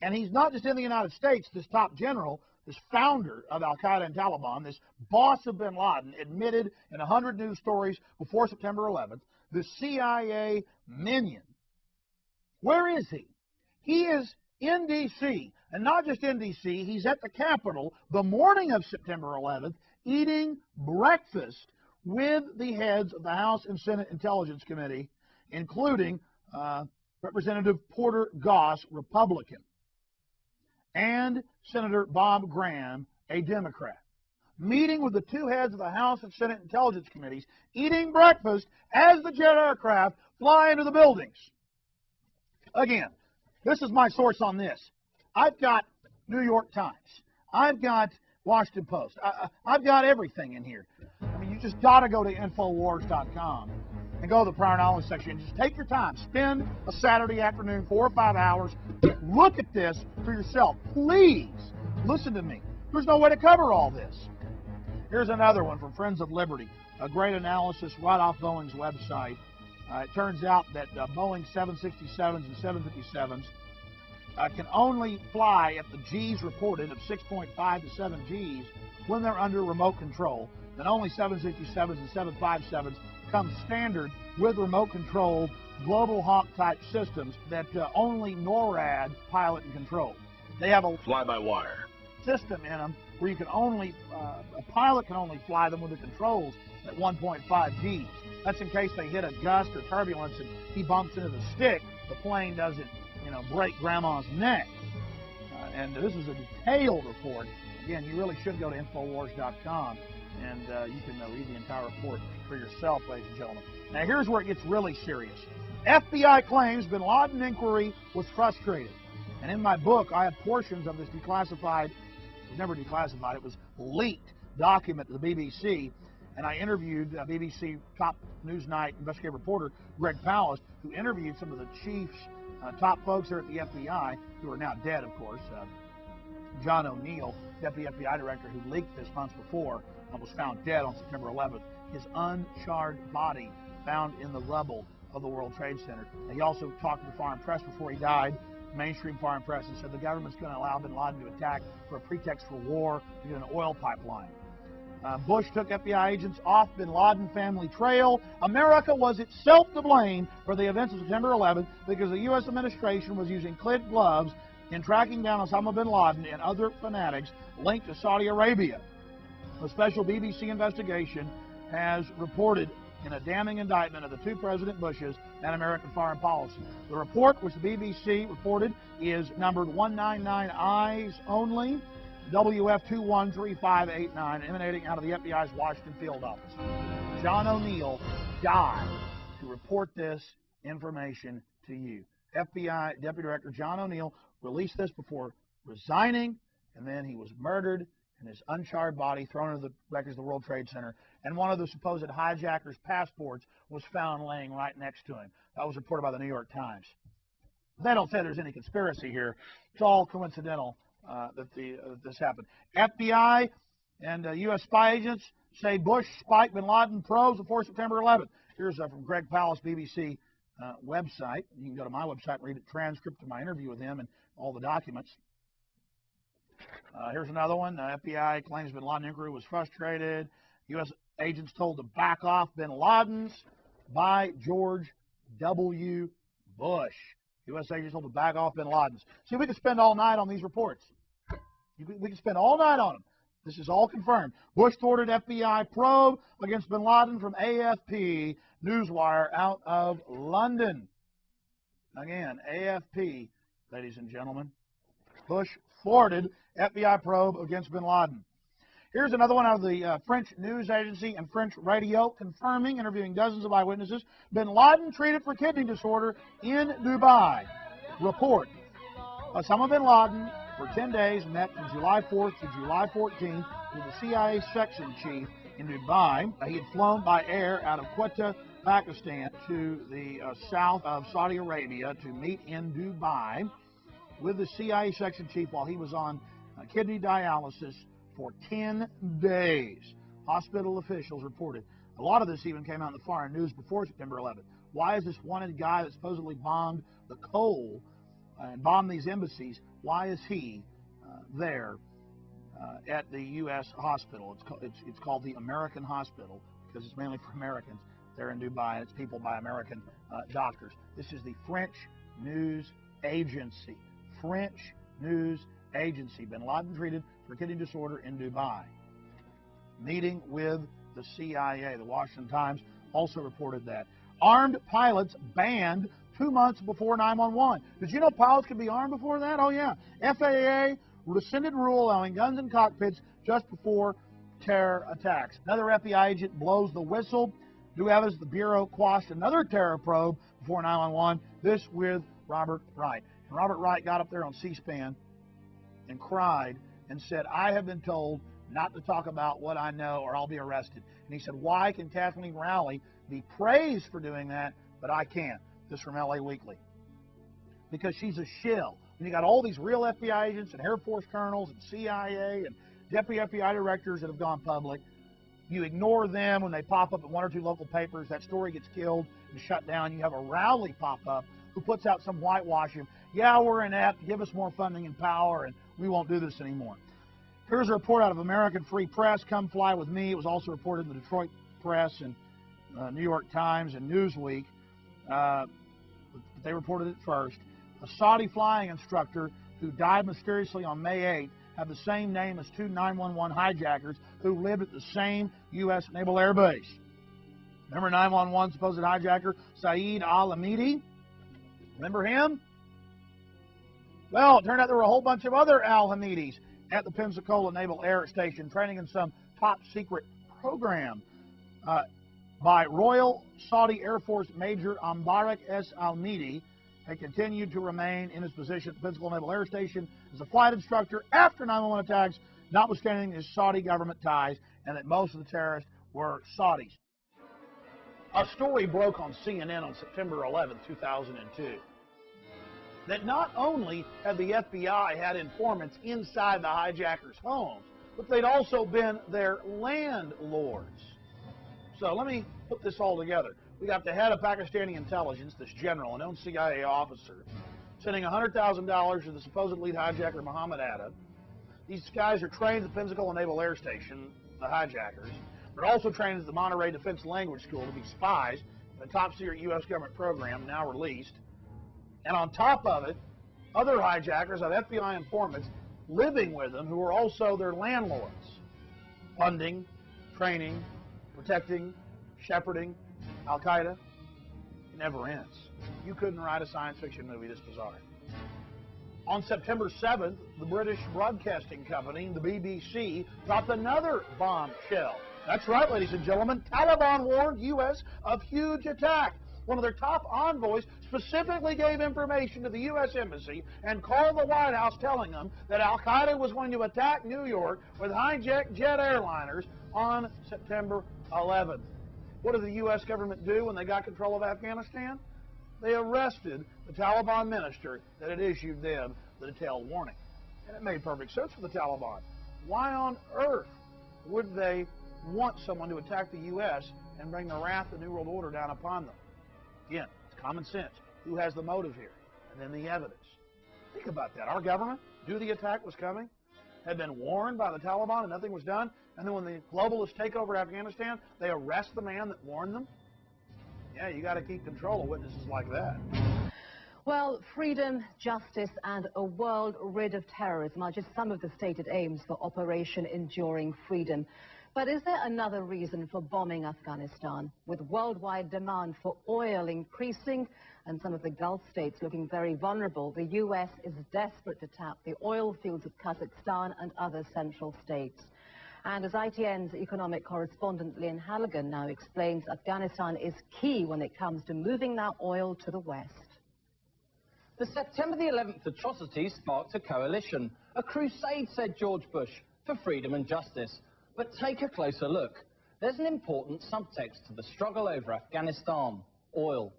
and he's not just in the United States, this top general, this founder of Al-Qaeda and Taliban, this boss of bin Laden, admitted in 100 news stories before September 11th, the CIA minion. Where is he? He is in D.C., and not just in D.C., he's at the Capitol the morning of September 11th, eating breakfast with the heads of the House and Senate Intelligence Committee, including Representative Porter Goss, Republican, and Senator Bob Graham, a Democrat, meeting with the two heads of the House and Senate Intelligence Committees, eating breakfast as the jet aircraft fly into the buildings. Again, this is my source on this. I've got New York Times. I've got Washington Post. I've got everything in here. I mean, you just got to go to Infowars.com and go to the prior knowledge section. Just take your time. Spend a Saturday afternoon, 4 or 5 hours. Look at this for yourself. Please listen to me. There's no way to cover all this. Here's another one from Friends of Liberty. A great analysis right off Boeing's website. It turns out that Boeing 767s and 757s can only fly at the Gs reported of 6.5 to 7 Gs when they're under remote control. Then only 767s and 757s come standard with remote controlled Global Hawk type systems that only NORAD pilot and control. They have a fly-by-wire system in them where you can only, a pilot can only fly them with the controls at 1.5 Gs. That's in case they hit a gust or turbulence and he bumps into the stick, the plane doesn't, break grandma's neck. And this is a detailed report. Again, you really should go to Infowars.com and you can read the entire report for yourself, ladies and gentlemen. Now, here's where it gets really serious. FBI claims bin Laden inquiry was frustrated. And in my book, I have portions of this declassified, it was never declassified, it was leaked document to the BBC. And I interviewed BBC top Newsnight investigative reporter Greg Palast, who interviewed some of the chiefs, top folks there at the FBI, who are now dead, of course. John O'Neill, deputy FBI director, who leaked this months before, was found dead on September 11th. His uncharred body found in the rubble of the World Trade Center. And he also talked to the foreign press before he died, mainstream foreign press, and said the government's going to allow bin Laden to attack for a pretext for war to get an oil pipeline. Bush took FBI agents off bin Laden family trail. America was itself to blame for the events of September 11th because the U.S. administration was using kid gloves in tracking down Osama bin Laden and other fanatics linked to Saudi Arabia. A special BBC investigation has reported in a damning indictment of the two President Bushes and American foreign policy. The report, which the BBC reported, is numbered 199 Eyes Only, WF213589, emanating out of the FBI's Washington field office. John O'Neill died to report this information to you. FBI Deputy Director John O'Neill released this before resigning, and then he was murdered and his uncharred body thrown into the wreckage of the World Trade Center, and one of the supposed hijackers' passports was found laying right next to him. That was reported by the New York Times. They don't say there's any conspiracy here. It's all coincidental that this happened. FBI and U.S. spy agents say Bush spiked bin Laden probes before September 11th. Here's from Greg Palast, BBC website. You can go to my website and read a transcript of my interview with him and all the documents. Here's another one. FBI claims bin Laden inquiry was frustrated. U.S. agents told to back off bin Ladens by George W. Bush. U.S. agents told to back off bin Ladens. See, we could spend all night on these reports. We could spend all night on them. This is all confirmed. Bush ordered FBI probe against bin Laden from AFP Newswire out of London. Again, AFP, ladies and gentlemen. Bush thwarted FBI probe against bin Laden. Here's another one out of the French news agency and French radio, confirming, interviewing dozens of eyewitnesses, bin Laden treated for kidney disorder in Dubai. Report. Osama bin Laden, for 10 days, met from July 4th to July 14th with the CIA section chief in Dubai. He had flown by air out of Quetta, Pakistan, to the south of Saudi Arabia to meet in Dubai with the CIA section chief while he was on kidney dialysis for 10 days. Hospital officials reported. A lot of this even came out in the foreign news before September 11th. Why is this wanted guy that supposedly bombed the coal and bombed these embassies, why is he there at the U.S. hospital? It's called the American Hospital because it's mainly for Americans. They're in Dubai, and it's people by American doctors. This is the French news agency. French news agency. Bin Laden treated for kidney disorder in Dubai. Meeting with the CIA. The Washington Times also reported that. Armed pilots banned 2 months before 911. Did you know pilots could be armed before that? Oh, yeah. FAA rescinded rule allowing guns in cockpits just before terror attacks. Another FBI agent blows the whistle. Duevas, the Bureau, quashed another terror probe before 911. This with Robert Wright. And Robert Wright got up there on C-SPAN and cried and said, I have been told not to talk about what I know or I'll be arrested. And he said, why can Kathleen Rowley be praised for doing that, but I can't? This from LA Weekly. Because she's a shill. And you got all these real FBI agents and Air Force colonels and CIA and deputy FBI directors that have gone public. You ignore them when they pop up in one or two local papers. That story gets killed and shut down. You have a Rowley pop up who puts out some whitewashing. Yeah, we're inept. Give us more funding and power, and we won't do this anymore. Here's a report out of American Free Press. Come fly with me. It was also reported in the Detroit Press and New York Times and Newsweek. But they reported it first. A Saudi flying instructor who died mysteriously on May 8th had the same name as two 911 hijackers who lived at the same U.S. Naval Air Base. Remember 911 supposed hijacker Saeed Al-Hamidi? Remember him? Well, it turned out there were a whole bunch of other Al-Hamidis at the Pensacola Naval Air Station training in some top-secret program by Royal Saudi Air Force Major Ambarak S. Al-Hamidi, had continued to remain in his position at the Pensacola Naval Air Station as a flight instructor after 9/11 attacks, notwithstanding his Saudi government ties and that most of the terrorists were Saudis. A story broke on CNN on September 11, 2002, that not only had the FBI had informants inside the hijackers' homes, but they'd also been their landlords. So let me put this all together. We got the head of Pakistani intelligence, this general, a known CIA officer, sending $100,000 to the supposed lead hijacker, Muhammad Atta. These guys are trained at the Pensacola Naval Air Station, the hijackers. They're also trained at the Monterey Defense Language School to be spies in a top-secret U.S. government program now released. And on top of it, other hijackers have FBI informants living with them who are also their landlords, funding, training, protecting, shepherding Al-Qaeda. It never ends. You couldn't write a science fiction movie this bizarre. On September 7th, the British broadcasting company, the BBC, dropped another bombshell. That's right, ladies and gentlemen. Taliban warned U.S. of huge attack. One of their top envoys specifically gave information to the U.S. Embassy and called the White House telling them that Al-Qaeda was going to attack New York with hijacked jet airliners on September 11th. What did the U.S. government do when they got control of Afghanistan? They arrested the Taliban minister that had issued them the detailed warning. And it made perfect sense for the Taliban. Why on earth would they want someone to attack the U.S. and bring the wrath of the New World Order down upon them? Again, it's common sense. Who has the motive here? And then the evidence. Think about that. Our government knew the attack was coming, had been warned by the Taliban, and nothing was done. And then when the globalists take over Afghanistan, they arrest the man that warned them. Yeah, you got to keep control of witnesses like that. Well, freedom, justice, and a world rid of terrorism are just some of the stated aims for Operation Enduring Freedom. But is there another reason for bombing Afghanistan? With worldwide demand for oil increasing and some of the Gulf states looking very vulnerable, the U.S. is desperate to tap the oil fields of Kazakhstan and other central states. And as ITN's economic correspondent Lynn Halligan now explains, Afghanistan is key when it comes to moving that oil to the west. The September the 11th atrocities sparked a coalition, a crusade, said George Bush, for freedom and justice. But take a closer look. There's an important subtext to the struggle over Afghanistan: oil.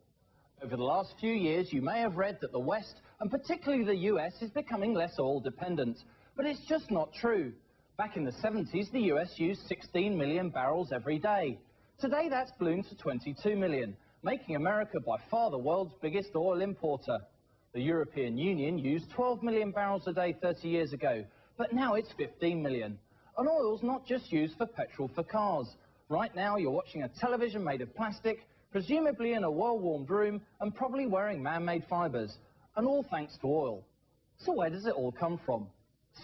Over the last few years, you may have read that the West, and particularly the US, is becoming less oil dependent. But it's just not true. Back in the 70s, the US used 16 million barrels every day. Today, that's ballooned to 22 million, making America by far the world's biggest oil importer. The European Union used 12 million barrels a day 30 years ago, but now it's 15 million. And oil's not just used for petrol for cars. Right now, you're watching a television made of plastic, presumably in a well-warmed room, and probably wearing man-made fibres. And all thanks to oil. So where does it all come from?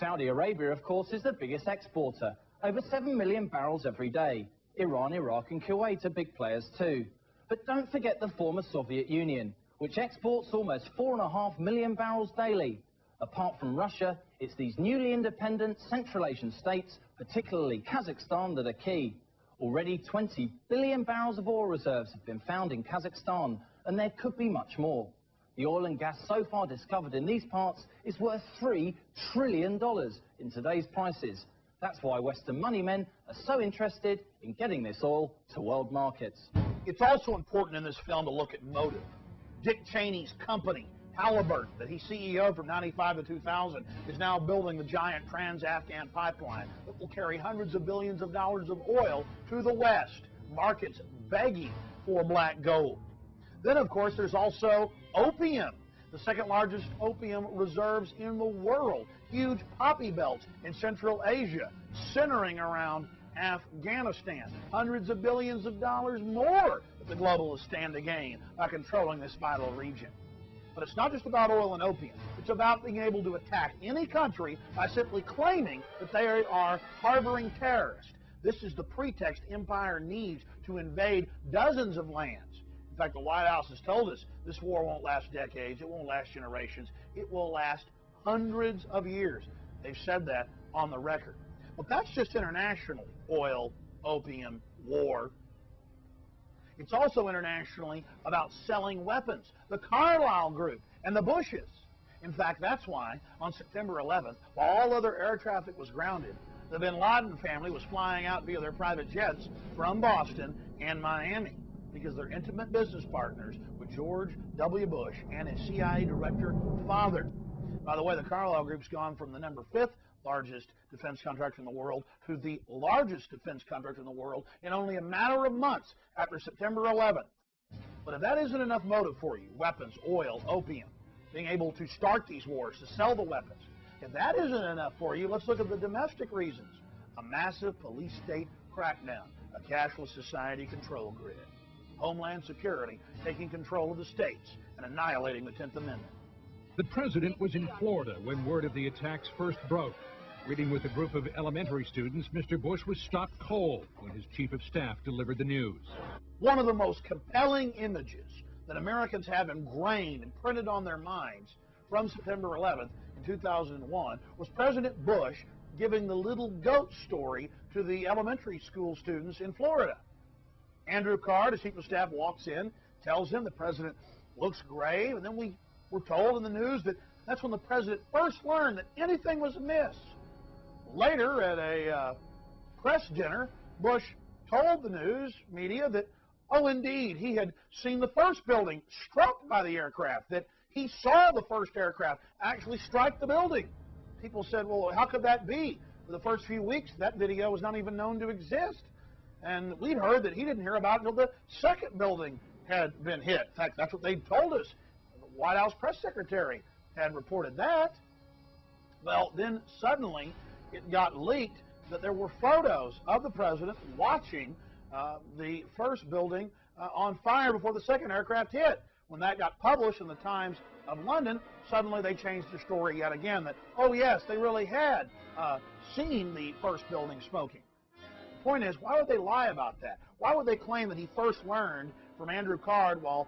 Saudi Arabia, of course, is the biggest exporter, over 7 million barrels every day. Iran, Iraq and Kuwait are big players too. But don't forget the former Soviet Union, which exports almost 4.5 million barrels daily. Apart from Russia, it's these newly independent Central Asian states, particularly Kazakhstan, that are key. Already 20 billion barrels of oil reserves have been found in Kazakhstan, and there could be much more. The oil and gas so far discovered in these parts is worth $3 trillion in today's prices. That's why Western money men are so interested in getting this oil to world markets. It's also important in this film to look at motive. Dick Cheney's company Halliburton, that he's CEO from 95 to 2000, is now building the giant Trans-Afghan pipeline that will carry hundreds of billions of dollars of oil to the West. Markets begging for black gold. Then, of course, there's also opium, the second largest opium reserves in the world. Huge poppy belts in Central Asia, centering around Afghanistan. Hundreds of billions of dollars more that the globalists stand to gain by controlling this vital region. But it's not just about oil and opium. It's about being able to attack any country by simply claiming that they are harboring terrorists. This is the pretext empire needs to invade dozens of lands. In fact, the White House has told us this war won't last decades, it won't last generations, it will last hundreds of years. They've said that on the record. But that's just internationally, oil, opium, war. It's also internationally about selling weapons. The Carlyle Group and the Bushes. In fact, that's why on September 11th, while all other air traffic was grounded, the bin Laden family was flying out via their private jets from Boston and Miami because they're intimate business partners with George W. Bush and his CIA director father. By the way, the Carlyle Group's gone from the number 5th largest defense contractor in the world to the largest defense contractor in the world in only a matter of months after September 11th. But if that isn't enough motive for you, weapons, oil, opium, being able to start these wars, to sell the weapons, if that isn't enough for you, let's look at the domestic reasons. A massive police state crackdown, a cashless society control grid, Homeland Security taking control of the states and annihilating the 10th Amendment. The president was in Florida when word of the attacks first broke. Reading with a group of elementary students, Mr. Bush was stopped cold when his chief of staff delivered the news. One of the most compelling images that Americans have ingrained and printed on their minds from September 11th in 2001 was President Bush giving the little goat story to the elementary school students in Florida. Andrew Card, his chief of staff, walks in, tells him the president looks grave, and then we were told in the news that that's when the president first learned that anything was amiss. Later, at a press dinner, Bush told the news media that, oh, indeed, he had seen the first building struck by the aircraft, that he saw the first aircraft actually strike the building. People said, well, how could that be? For the first few weeks, that video was not even known to exist. And we'd heard that he didn't hear about it until the second building had been hit. In fact, that's what they told us. The White House press secretary had reported that. Well, then suddenly it got leaked that there were photos of the president watching the first building on fire before the second aircraft hit. When that got published in the Times of London, suddenly they changed the story yet again that, oh yes, they really had seen the first building smoking. The point is, why would they lie about that? Why would they claim that he first learned from Andrew Card while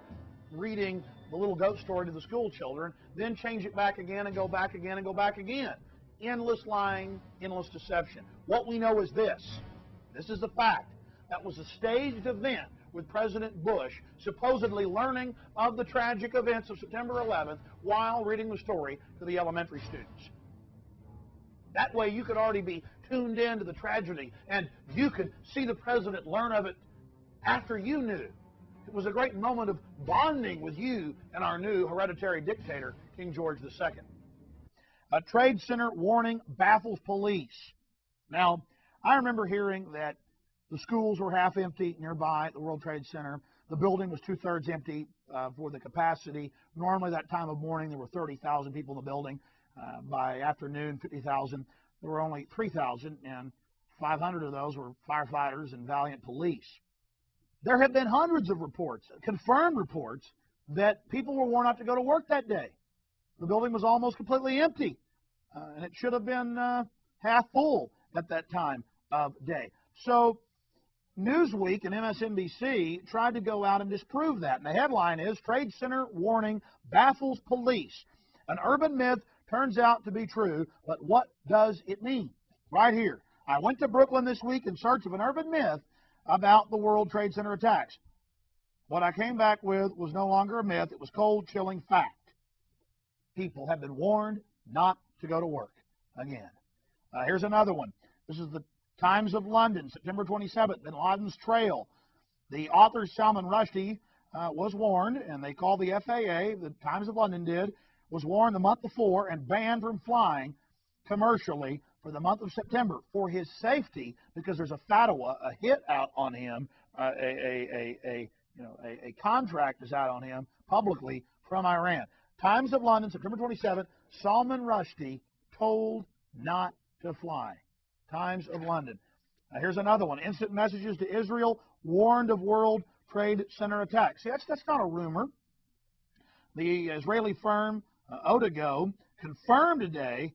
reading the little goat story to the school children, then change it back again and go back again and go back again? Endless lying, endless deception. What we know is this. This is the fact. That was a staged event with President Bush supposedly learning of the tragic events of September 11th while reading the story to the elementary students. That way you could already be tuned in to the tragedy and you could see the president learn of it after you knew. It was a great moment of bonding with you and our new hereditary dictator, King George II. A Trade Center warning baffles police. Now, I remember hearing that the schools were half empty nearby at the World Trade Center. The building was 2/3 empty for the capacity. Normally that time of morning there were 30,000 people in the building. By afternoon, 50,000. There were only 3,000, and 500 of those were firefighters and valiant police. There have been hundreds of reports, confirmed reports, that people were worn out to go to work that day. The building was almost completely empty, and it should have been half full at that time of day. So Newsweek and MSNBC tried to go out and disprove that. And the headline is, Trade Center Warning Baffles Police. An urban myth turns out to be true, but what does it mean? Right here. I went to Brooklyn this week in search of an urban myth about the World Trade Center attacks. What I came back with was no longer a myth. It was cold, chilling fact. People have been warned not to go to work again. Here's another one. This is the Times of London, September 27th, bin Laden's trail. The author Salman Rushdie was warned, and they called the FAA, the Times of London did, was warned the month before and banned from flying commercially for the month of September for his safety, because there's a fatwa, a hit out on him, a contract is out on him publicly from Iran. Times of London, September 27th, Salman Rushdie told not to fly. Times of London. Now here's another one. Instant messages to Israel warned of World Trade Center attack. See, that's not a rumor. The Israeli firm Odago confirmed today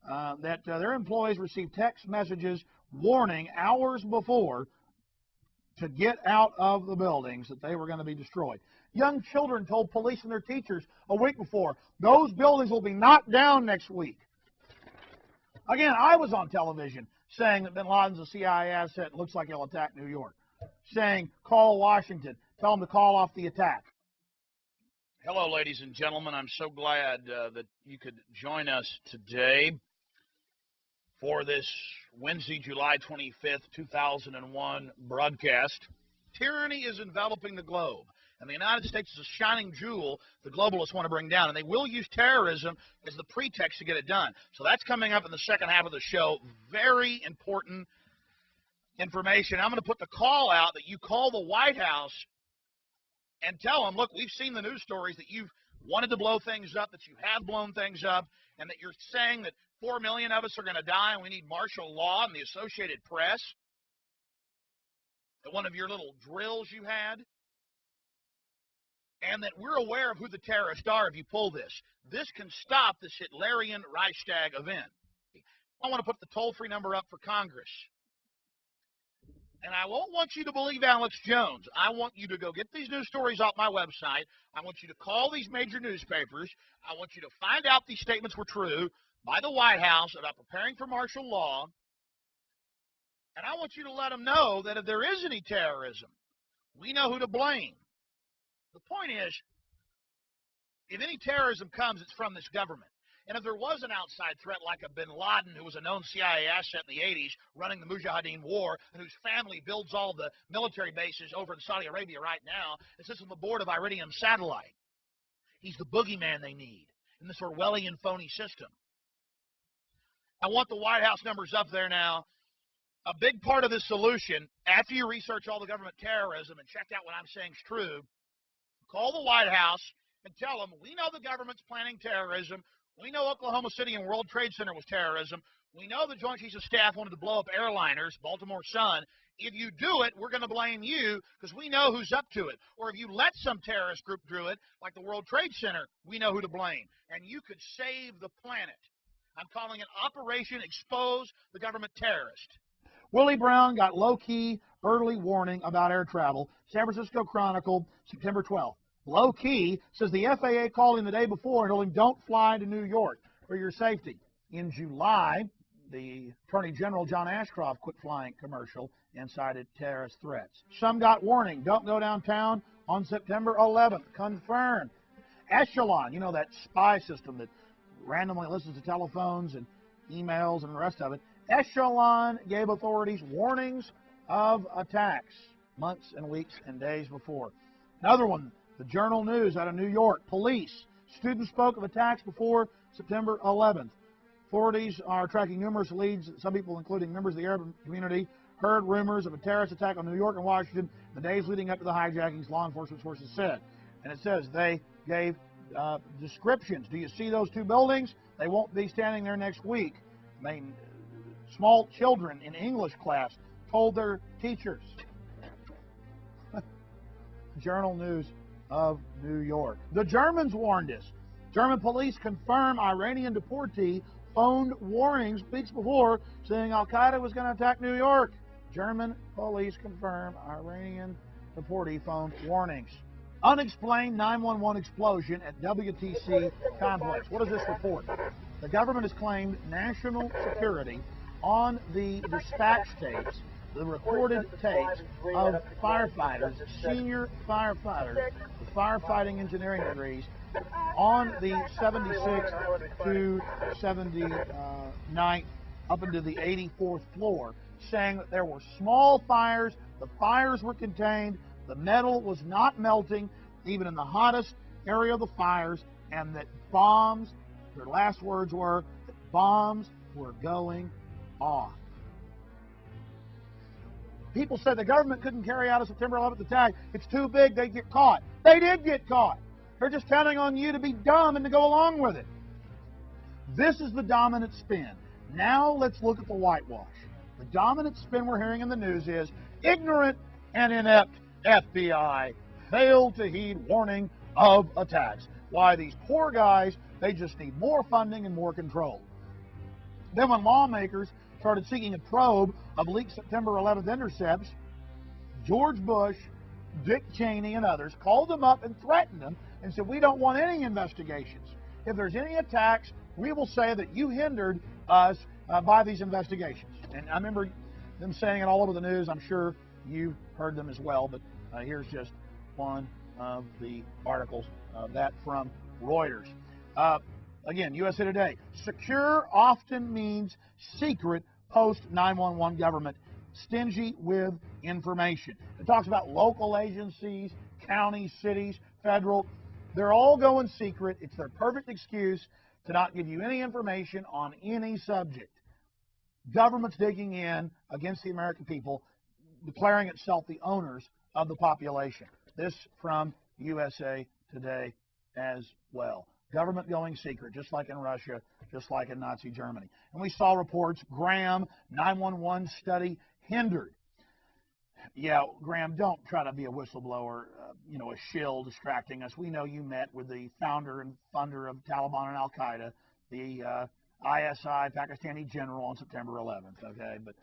that their employees received text messages warning hours before to get out of the buildings that they were going to be destroyed. Young children told police and their teachers a week before, those buildings will be knocked down next week. Again, I was on television saying that bin Laden's a CIA asset, looks like he'll attack New York. Saying, call Washington, tell them to call off the attack. Hello, ladies and gentlemen. I'm so glad that you could join us today for this Wednesday, July 25th, 2001 broadcast. Tyranny is enveloping the globe, and the United States is a shining jewel the globalists want to bring down, and they will use terrorism as the pretext to get it done. So that's coming up in the second half of the show. Very important information. I'm going to put the call out that you call the White House and tell them, look, we've seen the news stories that you've wanted to blow things up, that you have blown things up, and that you're saying that 4 million of us are going to die and we need martial law and the Associated Press, at one of your little drills you had, and that we're aware of who the terrorists are if you pull this. This can stop this Hitlerian Reichstag event. I want to put the toll-free number up for Congress. And I won't want you to believe Alex Jones. I want you to go get these news stories off my website. I want you to call these major newspapers. I want you to find out these statements were true by the White House about preparing for martial law. And I want you to let them know that if there is any terrorism, we know who to blame. The point is, if any terrorism comes, it's from this government. And if there was an outside threat like a bin Laden, who was a known CIA asset in the 80s, running the Mujahideen war, and whose family builds all the military bases over in Saudi Arabia right now, and sits on the board of Iridium Satellite. He's the boogeyman they need in this Orwellian phony system. I want the White House numbers up there now. A big part of this solution, after you research all the government terrorism and check out what I'm saying is true, call the White House and tell them, we know the government's planning terrorism. We know Oklahoma City and World Trade Center was terrorism. We know the Joint Chiefs of Staff wanted to blow up airliners, Baltimore Sun. If you do it, we're going to blame you because we know who's up to it. Or if you let some terrorist group do it, like the World Trade Center, we know who to blame. And you could save the planet. I'm calling it Operation Expose the Government Terrorist. Willie Brown got low-key early warning about air travel. San Francisco Chronicle, September 12th. Low-key says the FAA called him the day before and told him don't fly to New York for your safety. In July, the Attorney General John Ashcroft quit flying commercial and cited terrorist threats. Some got warning, don't go downtown on September 11th. Confirmed. Echelon, you know, that spy system that randomly listens to telephones and emails and the rest of it. Echelon gave authorities warnings of attacks months and weeks and days before. Another one, the Journal News out of New York. Police. Students spoke of attacks before September 11th. Authorities are tracking numerous leads. Some people, including members of the Arab community, heard rumors of a terrorist attack on New York and Washington the days leading up to the hijackings, law enforcement sources said. And it says they gave descriptions. Do you see those two buildings? They won't be standing there next week. I mean, small children in English class told their teachers. Journal News of New York. The Germans warned us. German police confirm Iranian deportee phoned warnings weeks before saying Al-Qaeda was going to attack New York. German police confirm Iranian deportee phoned warnings. Unexplained 911 explosion at WTC complex. What is this report? The government has claimed national security on the dispatch tapes, the recorded tapes of firefighters, senior firefighters with firefighting engineering degrees on the 76th to 79th up into the 84th floor, saying that there were small fires, the fires were contained, the metal was not melting even in the hottest area of the fires, and that bombs, their last words were that bombs were going off. People said the government couldn't carry out a September 11th attack. It's too big, they'd get caught. They did get caught. They're just counting on you to be dumb and to go along with it. This is the dominant spin. Now let's look at the whitewash. The dominant spin we're hearing in the news is ignorant and inept FBI failed to heed warning of attacks. Why, these poor guys, they just need more funding and more control. Then when lawmakers started seeking a probe of leaked September 11th intercepts, George Bush, Dick Cheney, and others called them up and threatened them and said, we don't want any investigations. If there's any attacks, we will say that you hindered us by these investigations. And I remember them saying it all over the news. I'm sure you've heard them as well, but here's just one of the articles that from Reuters. Again, USA Today. Secure often means secret post 911 government, stingy with information. It talks about local agencies, counties, cities, federal. They're all going secret. It's their perfect excuse to not give you any information on any subject. Government's digging in against the American people, declaring itself the owners of the population. This from USA Today as well. Government going secret, just like in Russia, just like in Nazi Germany. And we saw reports, Graham, 911 study hindered. Yeah, Graham, don't try to be a whistleblower, a shill distracting us. We know you met with the founder and funder of Taliban and Al-Qaeda, the ISI Pakistani general on September 11th, okay? But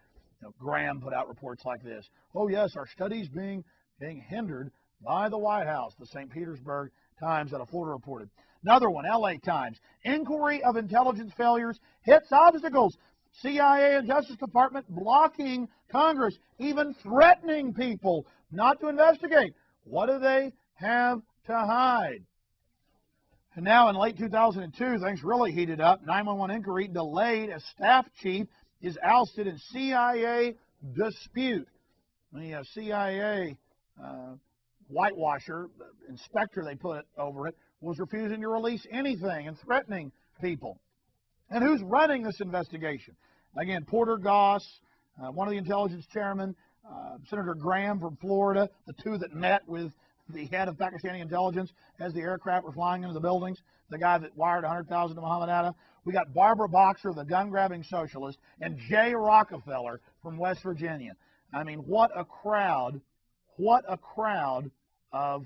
Graham put out reports like this. Oh, yes, our study's being hindered by the White House, the St. Petersburg Times out of Florida reported. Another one, LA Times. Inquiry of intelligence failures hits obstacles. CIA and Justice Department blocking Congress, even threatening people not to investigate. What do they have to hide? And now in late 2002, things really heated up. 911 inquiry delayed as staff chief is ousted in CIA dispute. The CIA whitewasher, inspector they put over it, was refusing to release anything and threatening people. And who's running this investigation? Again, Porter Goss, one of the intelligence chairmen, Senator Graham from Florida, the two that met with the head of Pakistani intelligence as the aircraft were flying into the buildings, the guy that wired $100,000 to Muhammad Atta. We got Barbara Boxer, the gun-grabbing socialist, and Jay Rockefeller from West Virginia. I mean, what a crowd of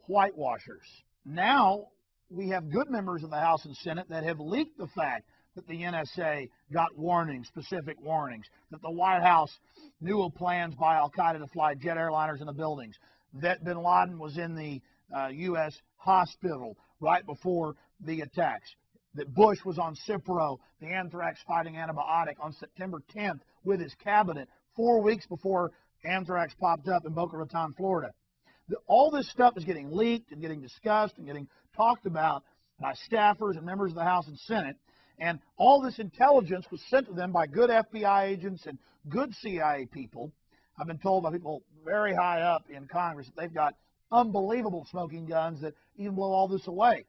whitewashers. Now we have good members of the House and Senate that have leaked the fact that the NSA got warnings, specific warnings, that the White House knew of plans by Al-Qaeda to fly jet airliners in the buildings, that bin Laden was in the U.S. hospital right before the attacks, that Bush was on Cipro, the anthrax-fighting antibiotic, on September 10th with his cabinet, 4 weeks before anthrax popped up in Boca Raton, Florida. All this stuff is getting leaked and getting discussed and getting talked about by staffers and members of the House and Senate. And all this intelligence was sent to them by good FBI agents and good CIA people. I've been told by people very high up in Congress that they've got unbelievable smoking guns that even blow all this away.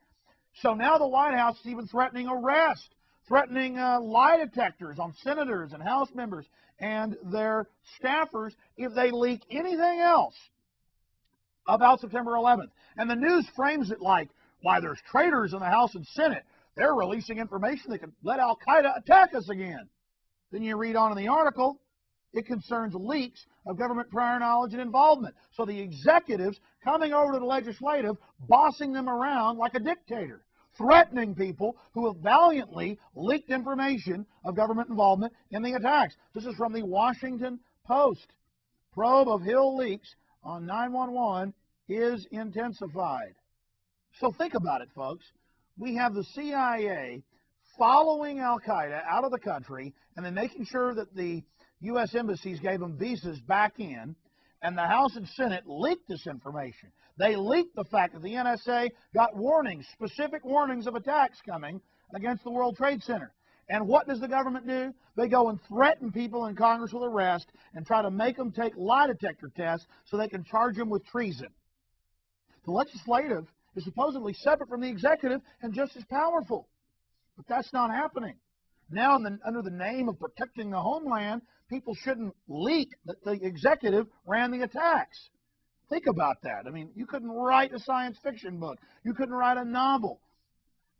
So now the White House is even threatening arrest, threatening lie detectors on senators and House members and their staffers if they leak anything else about September 11th. And the news frames it like, why, there's traitors in the House and Senate. They're releasing information that could let Al-Qaeda attack us again. Then you read on in the article, it concerns leaks of government prior knowledge and involvement. So the executives coming over to the legislative, bossing them around like a dictator, threatening people who have valiantly leaked information of government involvement in the attacks. This is from the Washington Post. Probe of Hill leaks on 911 is intensified. So think about it, folks. We have the CIA following Al-Qaeda out of the country and then making sure that the U.S. embassies gave them visas back in, and the House and Senate leaked this information. They leaked the fact that the NSA got warnings, specific warnings of attacks coming against the World Trade Center. And what does the government do? They go and threaten people in Congress with arrest and try to make them take lie detector tests so they can charge them with treason. The legislative is supposedly separate from the executive and just as powerful. But that's not happening. Now, under the name of protecting the homeland, people shouldn't leak that the executive ran the attacks. Think about that. I mean, you couldn't write a science fiction book. You couldn't write a novel.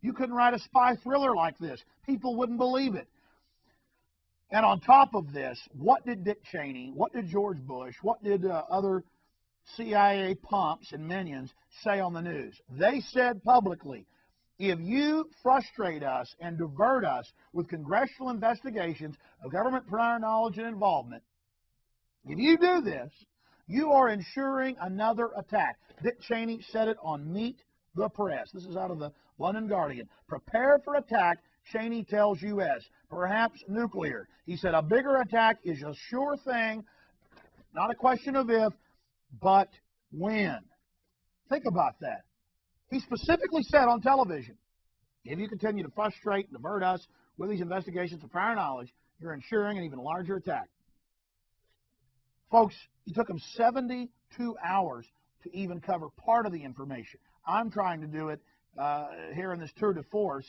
You couldn't write a spy thriller like this. People wouldn't believe it. And on top of this, what did Dick Cheney, what did George Bush, what did other CIA pumps and minions say on the news? They said publicly, if you frustrate us and divert us with congressional investigations of government prior knowledge and involvement, if you do this, you are ensuring another attack. Dick Cheney said it on Meet the Press. This is out of the London Guardian. Prepare for attack, Cheney tells U.S., perhaps nuclear. He said a bigger attack is a sure thing, not a question of if, but when. Think about that. He specifically said on television, if you continue to frustrate and divert us with these investigations of prior knowledge, you're ensuring an even larger attack. Folks, it took them 72 hours to even cover part of the information. I'm trying to do it here in this tour de force,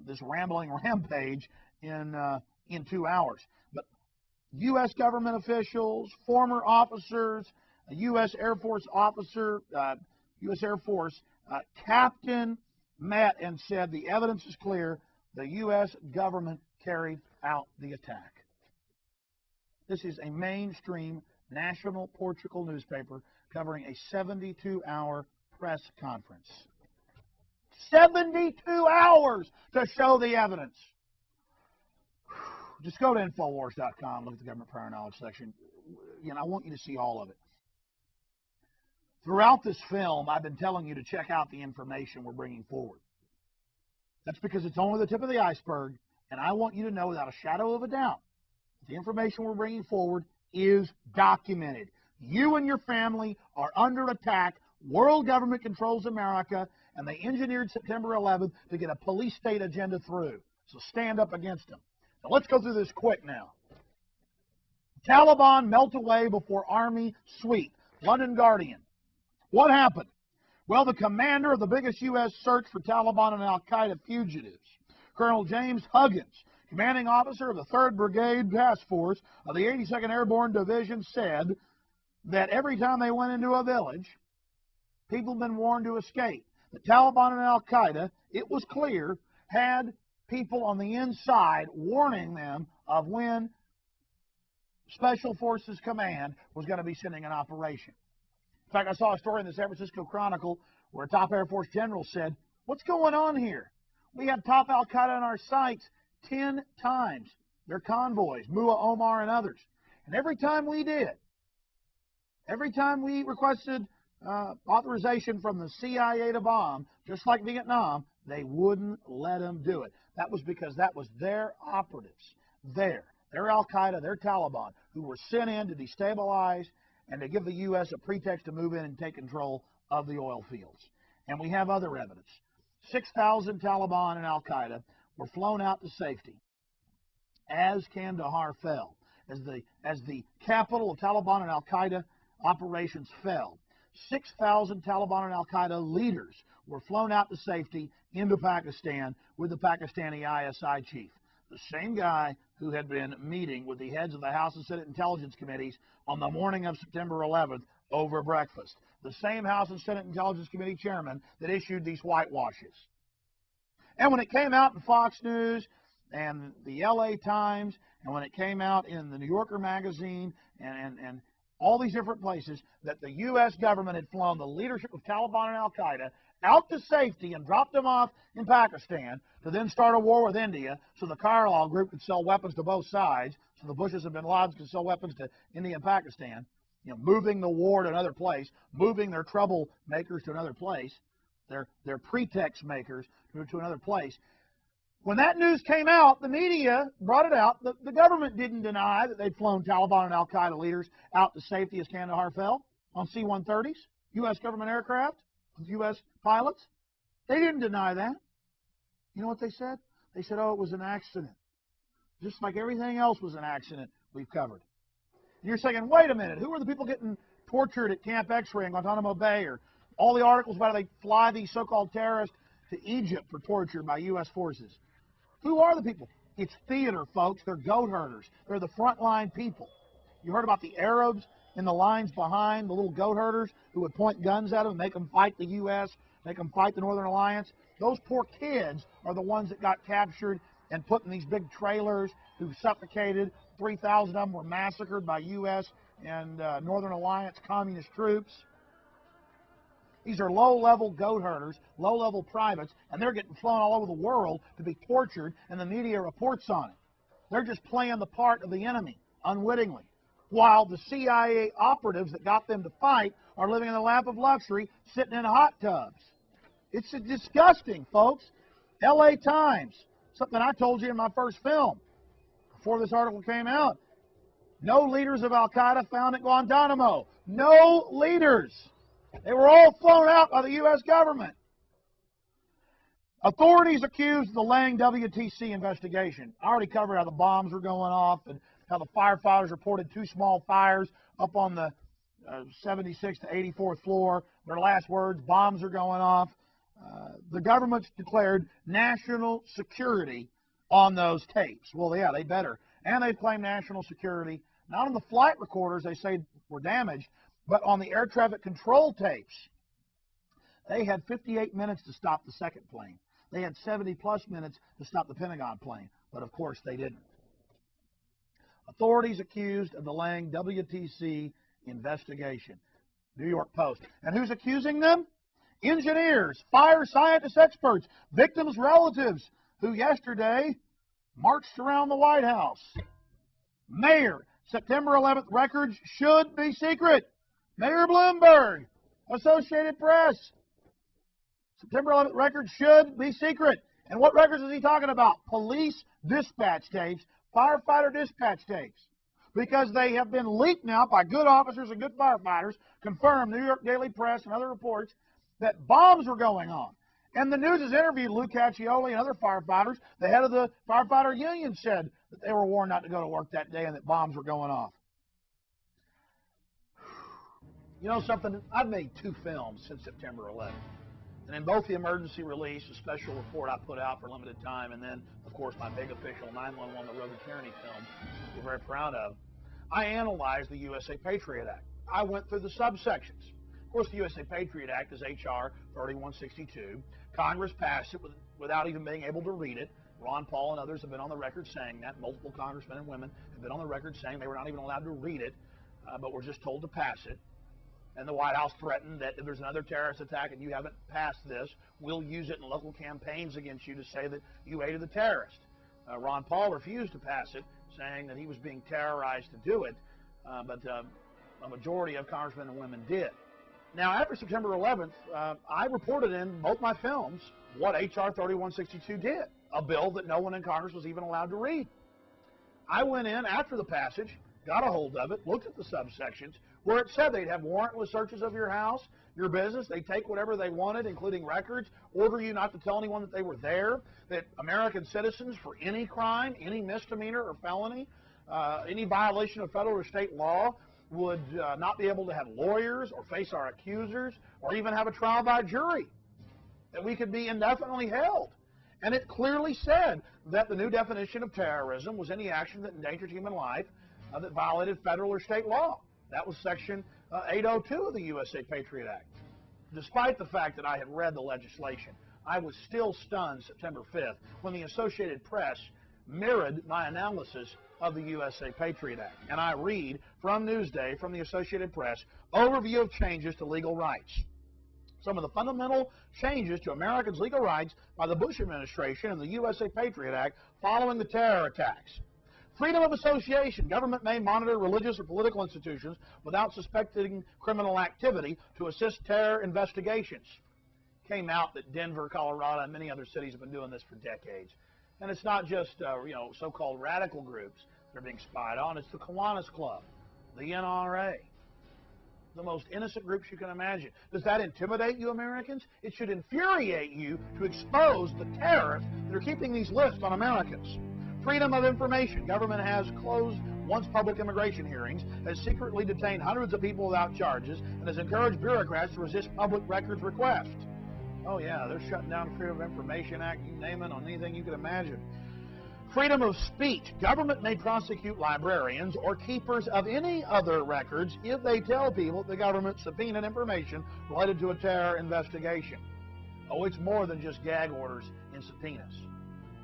this rambling rampage in 2 hours. But U.S. government officials, former officers, a U.S. Air Force officer, U.S. Air Force captain met and said the evidence is clear. The U.S. government carried out the attack. This is a mainstream national Portugal newspaper covering a 72-hour press conference. 72 hours to show the evidence. Just go to Infowars.com, look at the government prior knowledge section. I want you to see all of it. Throughout this film, I've been telling you to check out the information we're bringing forward. That's because it's only the tip of the iceberg, and I want you to know without a shadow of a doubt, the information we're bringing forward is documented. You and your family are under attack. World government controls America, and they engineered September 11th to get a police state agenda through. So stand up against them. Now let's go through this quick now. Taliban melt away before army sweep. London Guardian. What happened? Well, the commander of the biggest U.S. search for Taliban and al-Qaeda fugitives, Colonel James Huggins, commanding officer of the 3rd Brigade Task Force of the 82nd Airborne Division, said that every time they went into a village, people had been warned to escape. The Taliban and al-Qaeda, it was clear, had people on the inside warning them of when Special Forces Command was going to be sending an operation. In fact, I saw a story in the San Francisco Chronicle where a top Air Force general said, "What's going on here? We have top al-Qaeda on our sites 10 times. Their convoys, Mullah Omar and others. And every time we did, every time we requested authorization from the CIA to bomb, just like Vietnam, they wouldn't let them do it." That was because that was their operatives, their al-Qaeda, their Taliban, who were sent in to destabilize and to give the U.S. a pretext to move in and take control of the oil fields. And we have other evidence. 6,000 Taliban and al-Qaeda were flown out to safety as Kandahar fell, as the capital of Taliban and al-Qaeda operations fell. 6,000 Taliban and al-Qaeda leaders were flown out to safety into Pakistan with the Pakistani ISI chief, the same guy who had been meeting with the heads of the House and Senate Intelligence Committees on the morning of September 11th over breakfast. The same House and Senate Intelligence Committee chairman that issued these whitewashes. And when it came out in Fox News and the LA Times, and when it came out in the New Yorker magazine and all these different places, that the U.S. government had flown the leadership of Taliban and al-Qaeda out to safety and dropped them off in Pakistan to then start a war with India so the Carlyle group could sell weapons to both sides, so the Bushes and bin Ladens could sell weapons to India and Pakistan, moving the war to another place, moving their troublemakers to another place, their pretext makers to another place. When that news came out, the media brought it out. The government didn't deny that they'd flown Taliban and al-Qaeda leaders out to safety as Kandahar fell on C-130s, U.S. government aircraft with U.S. pilots. They didn't deny that. You know what they said? They said, oh, it was an accident. Just like everything else was an accident we've covered. And you're saying, wait a minute, who are the people getting tortured at Camp X-Ray in Guantanamo Bay, or all the articles about how they fly these so-called terrorists to Egypt for torture by U.S. forces? Who are the people? It's theater, folks. They're goat herders. They're the frontline people. You heard about the Arabs in the lines behind, the little goat herders who would point guns at them and make them fight the U.S., make them fight the Northern Alliance? Those poor kids are the ones that got captured and put in these big trailers, who suffocated. 3,000 of them were massacred by U.S. and Northern Alliance communist troops. These are low-level goat herders, low-level privates, and they're getting flown all over the world to be tortured, and the media reports on it. They're just playing the part of the enemy, unwittingly, while the CIA operatives that got them to fight are living in the lap of luxury, sitting in hot tubs. It's disgusting, folks. L.A. Times, something I told you in my first film before this article came out. No leaders of Al-Qaeda found at Guantanamo. No leaders. They were all flown out by the U.S. government. Authorities accused the Lang WTC investigation. I already covered how the bombs were going off and how the firefighters reported 2 small fires up on the 76th to 84th floor. Their last words, bombs are going off. The government's declared national security on those tapes. Well, yeah, they better. And they claim national security, not on the flight recorders they say were damaged, but on the air traffic control tapes. They had 58 minutes to stop the second plane. They had 70-plus minutes to stop the Pentagon plane, but of course they didn't. Authorities accused of the Lang WTC investigation. New York Post. And who's accusing them? Engineers, fire scientist experts, victims' relatives, who yesterday marched around the White House. Mayor, September 11th records should be secret. Mayor Bloomberg, Associated Press. September 11th records should be secret. And what records is he talking about? Police dispatch tapes, firefighter dispatch tapes. Because they have been leaked now by good officers and good firefighters, confirmed, New York Daily Press and other reports, that bombs were going on. And the news has interviewed Lou Caccioli and other firefighters. The head of the firefighter union said that they were warned not to go to work that day and that bombs were going off. You know something? I've made 2 films since September 11th. And in both the emergency release, a special report I put out for limited time, and then, of course, my big official 911 The Road to Tyranny film, we're very proud of, I analyzed the USA Patriot Act. I went through the subsections. Of course, the USA Patriot Act is H.R. 3162. Congress passed it without even being able to read it. Ron Paul and others have been on the record saying that. Multiple congressmen and women have been on the record saying they were not even allowed to read it, but were just told to pass it. And the White House threatened that if there's another terrorist attack and you haven't passed this, we'll use it in local campaigns against you to say that you aided the terrorist. Ron Paul refused to pass it, saying that he was being terrorized to do it, but a majority of congressmen and women did. Now, after September 11th, I reported in both my films what H.R. 3162 did, a bill that no one in Congress was even allowed to read. I went in after the passage, got a hold of it, looked at the subsections, where it said they'd have warrantless searches of your house, your business, they'd take whatever they wanted, including records, order you not to tell anyone that they were there, that American citizens, for any crime, any misdemeanor or felony, any violation of federal or state law, would not be able to have lawyers or face our accusers or even have a trial by jury, that we could be indefinitely held. And it clearly said that the new definition of terrorism was any action that endangered human life that violated federal or state law. That was Section 802 of the USA Patriot Act. Despite the fact that I had read the legislation, I was still stunned September 5th when the Associated Press mirrored my analysis of the USA Patriot Act. And I read from Newsday, from the Associated Press, overview of changes to legal rights. Some of the fundamental changes to Americans' legal rights by the Bush administration and the USA Patriot Act following the terror attacks. Freedom of association. Government may monitor religious or political institutions without suspecting criminal activity to assist terror investigations. Came out that Denver, Colorado, and many other cities have been doing this for decades. And it's not just so-called radical groups that are being spied on. It's the Kiwanis Club, the NRA. the most innocent groups you can imagine. Does that intimidate you, Americans? It should infuriate you to expose the terrorists that are keeping these lists on Americans. Freedom of information. Government has closed once public immigration hearings, has secretly detained hundreds of people without charges, and has encouraged bureaucrats to resist public records requests. Oh yeah, they're shutting down the Freedom of Information Act, you name it, on anything you can imagine. Freedom of speech. Government may prosecute librarians or keepers of any other records if they tell people the government subpoenaed information related to a terror investigation. Oh, it's more than just gag orders and subpoenas.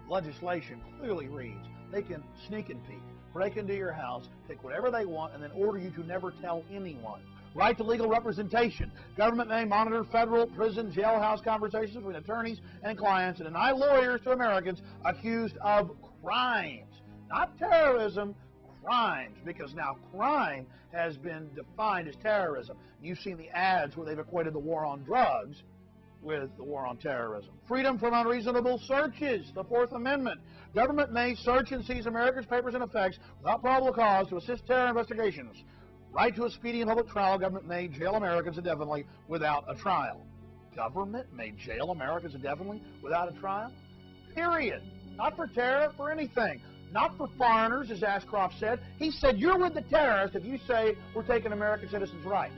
Legislation clearly reads they can sneak and peek, break into your house, take whatever they want, and then order you to never tell anyone. Right to legal representation. Government may monitor federal, prison, jailhouse conversations between attorneys and clients and deny lawyers to Americans accused of crimes. Not terrorism, crimes. Because now crime has been defined as terrorism. You've seen the ads where they've equated the war on drugs with the war on terrorism. Freedom from unreasonable searches, the Fourth Amendment. Government may search and seize Americans' papers and effects without probable cause to assist terror investigations. Right to a speedy and public trial. Government may jail Americans indefinitely without a trial. Government may jail Americans indefinitely without a trial? Period. Not for terror, for anything. Not for foreigners, as Ashcroft said. He said, you're with the terrorists if you say we're taking American citizens' rights.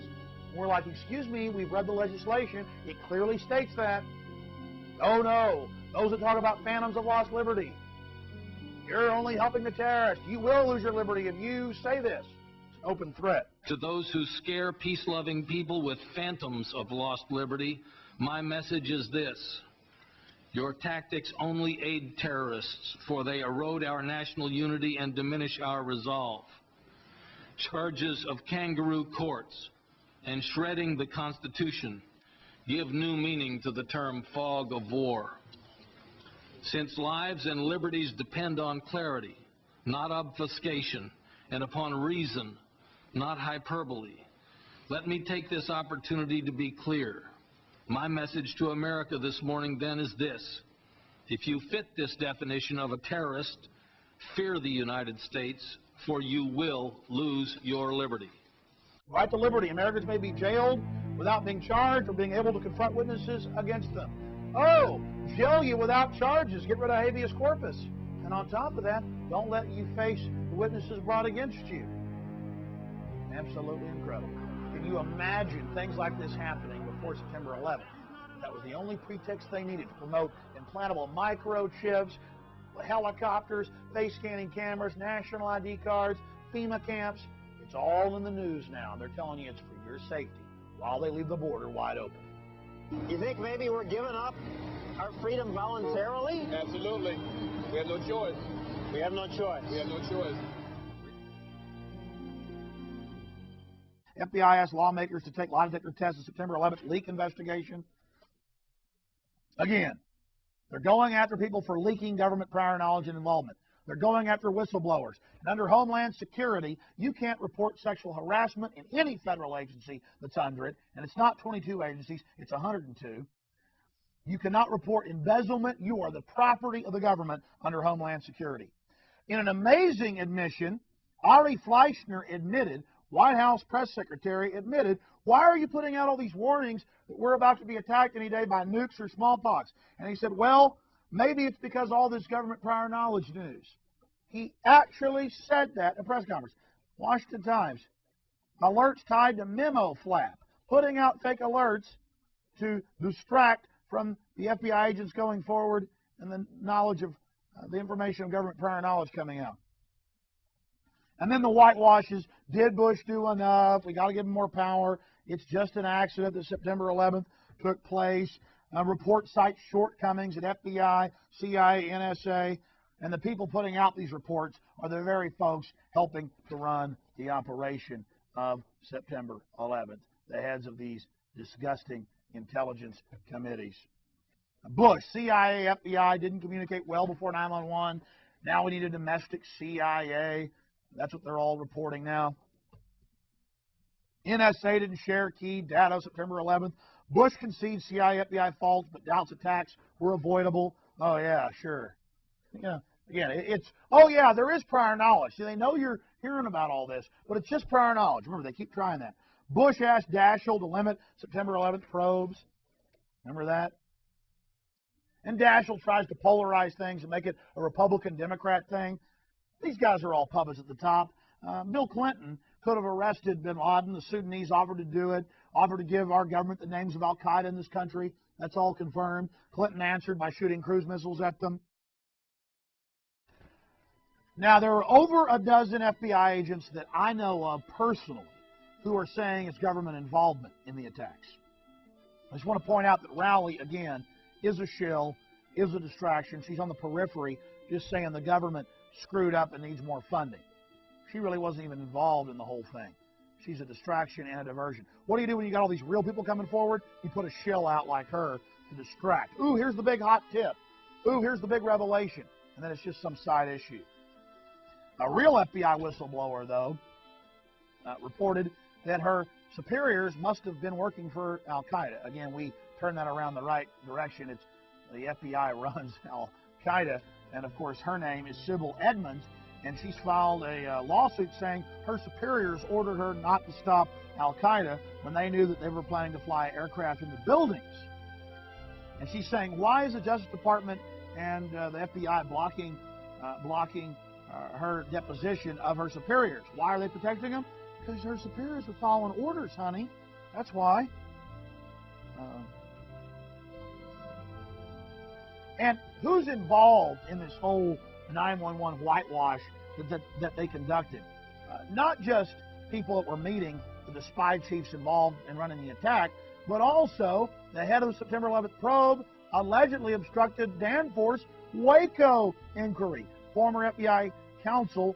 And we're like, excuse me, we've read the legislation. It clearly states that. Oh no, those that talk about phantoms of lost liberty. You're only helping the terrorists. You will lose your liberty if you say this. It's an open threat. To those who scare peace-loving people with phantoms of lost liberty, my message is this. Your tactics only aid terrorists, for they erode our national unity and diminish our resolve. Charges of kangaroo courts and shredding the Constitution give new meaning to the term fog of war. Since lives and liberties depend on clarity, not obfuscation, and upon reason, not hyperbole, let me take this opportunity to be clear. My message to America this morning then is this. If you fit this definition of a terrorist, fear the United States, for you will lose your liberty. Right to liberty. Americans may be jailed without being charged or being able to confront witnesses against them. Oh, jail you without charges. Get rid of habeas corpus. And on top of that, don't let you face the witnesses brought against you. Absolutely incredible. Can you imagine things like this happening before September 11th? That was the only pretext they needed to promote implantable microchips, helicopters, face scanning cameras, national ID cards, FEMA camps. It's all in the news now. They're telling you it's for your safety while they leave the border wide open. You think maybe we're giving up our freedom voluntarily? Absolutely. We have no choice. We have no choice. We have no choice. FBI asked lawmakers to take lie detector tests in September 11th leak investigation. Again, they're going after people for leaking government prior knowledge and involvement. They're going after whistleblowers. And under Homeland Security, you can't report sexual harassment in any federal agency that's under it. And it's not 22 agencies, it's 102. You cannot report embezzlement. You are the property of the government under Homeland Security. In an amazing admission, Ari Fleischner admitted, White House press secretary admitted, why are you putting out all these warnings that we're about to be attacked any day by nukes or smallpox? And he said, well, maybe it's because all this government prior knowledge news. He actually said that in a press conference. Washington Times. Alerts tied to memo flap. Putting out fake alerts to distract from the FBI agents going forward and the knowledge of the information of government prior knowledge coming out. And then the whitewashes. Did Bush do enough? We got to give him more power. It's just an accident that September 11th took place. Report cites shortcomings at FBI, CIA, NSA, and the people putting out these reports are the very folks helping to run the operation of September 11th, the heads of these disgusting intelligence committees. Bush, CIA, FBI didn't communicate well before 9/11. Now we need a domestic CIA. That's what they're all reporting now. NSA didn't share key data September 11th. Bush concedes CIA, FBI faults, but doubts attacks were avoidable. Oh, yeah, sure. Yeah, again, it's, oh, yeah, there is prior knowledge. See, they know you're hearing about all this, but it's just prior knowledge. Remember, they keep trying that. Bush asked Daschle to limit September 11th probes. Remember that? And Daschle tries to polarize things and make it a Republican-Democrat thing. These guys are all puppets at the top. Bill Clinton could have arrested bin Laden. The Sudanese offered to do it, offered to give our government the names of al-Qaeda in this country. That's all confirmed. Clinton answered by shooting cruise missiles at them. Now, there are over a dozen FBI agents that I know of personally who are saying it's government involvement in the attacks. I just want to point out that Rowley, again, is a shill, is a distraction. She's on the periphery, just saying the government screwed up and needs more funding. She really wasn't even involved in the whole thing. She's a distraction and a diversion. What do you do when you got all these real people coming forward? You put a shill out like her to distract. Ooh, here's the big hot tip. Ooh, here's the big revelation. And then it's just some side issue. A real FBI whistleblower, though, reported that her superiors must have been working for al-Qaeda. Again, we turn that around the right direction. It's the FBI runs al-Qaeda, and of course her name is Sybil Edmonds, and she's filed a lawsuit saying her superiors ordered her not to stop al-Qaeda when they knew that they were planning to fly aircraft into buildings. And she's saying, why is the Justice Department and the FBI blocking her deposition of her superiors? Why are they protecting them? Because her superiors are following orders, honey. That's why. And who's involved in this whole 911 whitewash that they conducted? Not just people that were meeting with the spy chiefs involved in running the attack, but also the head of the September 11th probe allegedly obstructed Danforth's Waco inquiry. Former FBI counsel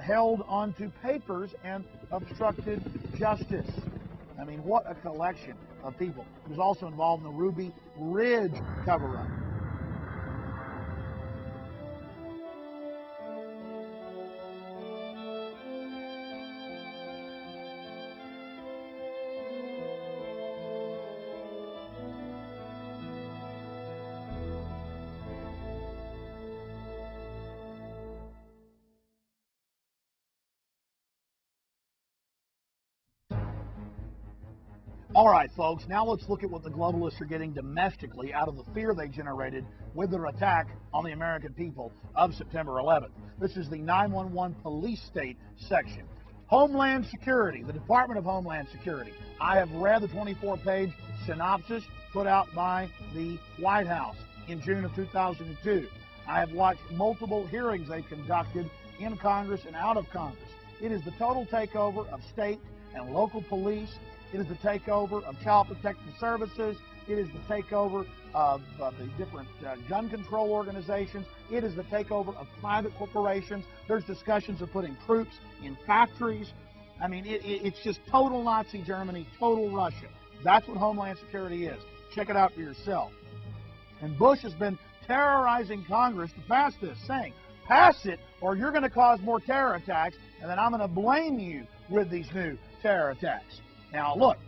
held onto papers and obstructed justice. I mean, what a collection of people. He was also involved in the Ruby Ridge cover-up. All right, folks, now let's look at what the globalists are getting domestically out of the fear they generated with their attack on the American people of September 11th. This is the 911 police state section. Homeland Security, the Department of Homeland Security. I have read the 24-page synopsis put out by the White House in June of 2002. I have watched multiple hearings they conducted in Congress and out of Congress. It is the total takeover of state and local police. It is the takeover of Child Protective Services. It is the takeover of the different gun control organizations. It is the takeover of private corporations. There's discussions of putting troops in factories. I mean, it's just total Nazi Germany, total Russia. That's what Homeland Security is. Check it out for yourself. And Bush has been terrorizing Congress to pass this, saying, pass it or you're going to cause more terror attacks, and then I'm going to blame you with these new terror attacks. Now, look,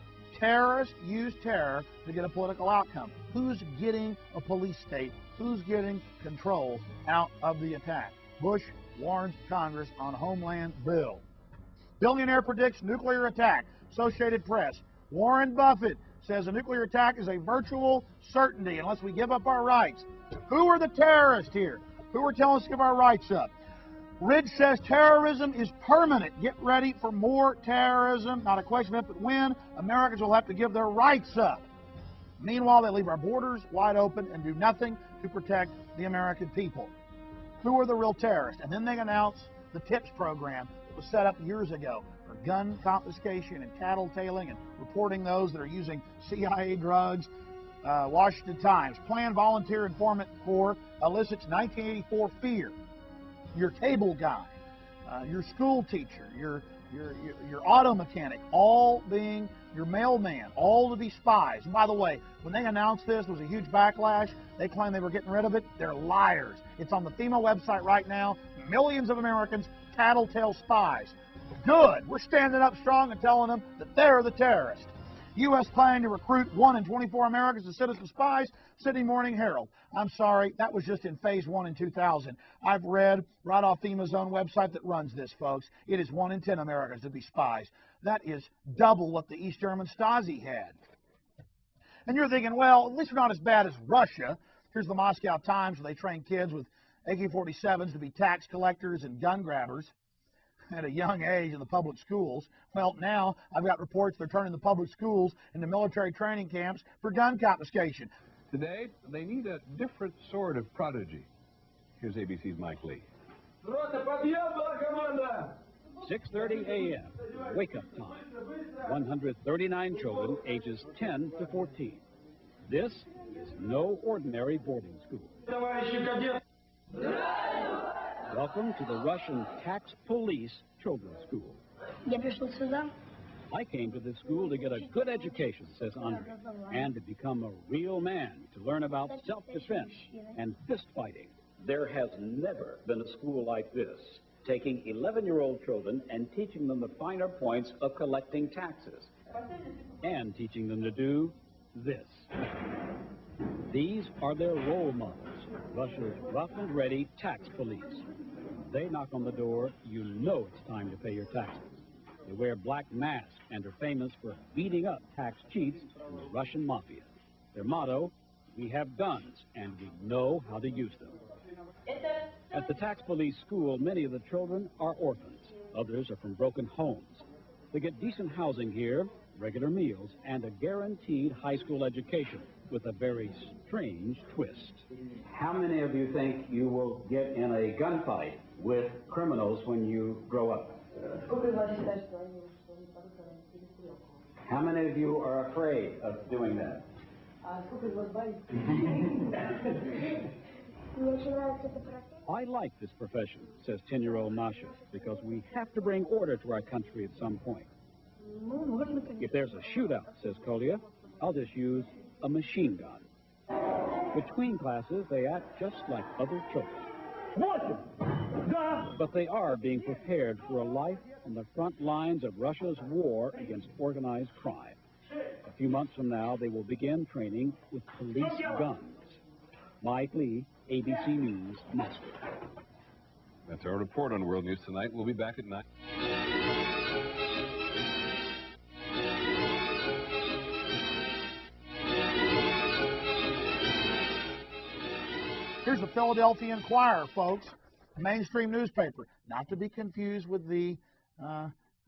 terrorists use terror to get a political outcome. Who's getting a police state? Who's getting control out of the attack? Bush warns Congress on Homeland bill. Billionaire predicts nuclear attack. Associated Press. Warren Buffett says a nuclear attack is a virtual certainty unless we give up our rights. Who are the terrorists here? Who are telling us to give our rights up? Ridge says terrorism is permanent. Get ready for more terrorism. Not a question of if but when. Americans will have to give their rights up. Meanwhile, they leave our borders wide open and do nothing to protect the American people. Who are the real terrorists? And then they announce the TIPS program that was set up years ago for gun confiscation and tattletaling and reporting those that are using CIA drugs. Washington Times. Planned Volunteer Informant Corps elicits 1984 fear. Your cable guy, your school teacher, your auto mechanic, all being your mailman, all to be spies. And by the way, when they announced this, there was a huge backlash. They claimed they were getting rid of it. They're liars. It's on the FEMA website right now. Millions of Americans tattletale spies. Good. We're standing up strong and telling them that they're the terrorists. U.S. planning to recruit 1 in 24 Americans as citizen spies, Sydney Morning Herald. I'm sorry, that was just in phase 1 in 2000. I've read right off FEMA's own website that runs this, folks. It is 1 in 10 Americans to be spies. That is double what the East German Stasi had. And you're thinking, well, at least we're not as bad as Russia. Here's the Moscow Times, where they train kids with AK-47s to be tax collectors and gun grabbers at a young age in the public schools. Well, now I've got reports they're turning the public schools into military training camps for gun confiscation. Today, they need a different sort of prodigy. Here's ABC's Mike Lee. 6:30 a.m. wake-up time. 139 children ages 10 to 14. This is no ordinary boarding school. Welcome to the Russian Tax Police Children's School. I came to this school to get a good education, says Andre, and to become a real man, to learn about self-defense and fist-fighting. There has never been a school like this, taking 11-year-old children and teaching them the finer points of collecting taxes, and teaching them to do this. These are their role models, Russia's rough and ready tax police. They knock on the door, you know it's time to pay your taxes. They wear black masks and are famous for beating up tax cheats in the Russian mafia. Their motto, we have guns and we know how to use them. At the tax police school, many of the children are orphans. Others are from broken homes. They get decent housing here, regular meals, and a guaranteed high school education with a very strange twist. How many of you think you will get in a gunfight with criminals when you grow up? How many of you are afraid of doing that? I like this profession, says 10-year-old Masha, because we have to bring order to our country at some point. If there's a shootout, says Kolia, I'll just use a machine gun. Between classes, they act just like other children. But they are being prepared for a life on the front lines of Russia's war against organized crime. A few months from now, they will begin training with police guns. Mike Lee, ABC News, Moscow. That's our report on World News Tonight. We'll be back at 9. Here's the Philadelphia Inquirer, folks, a mainstream newspaper, not to be confused with the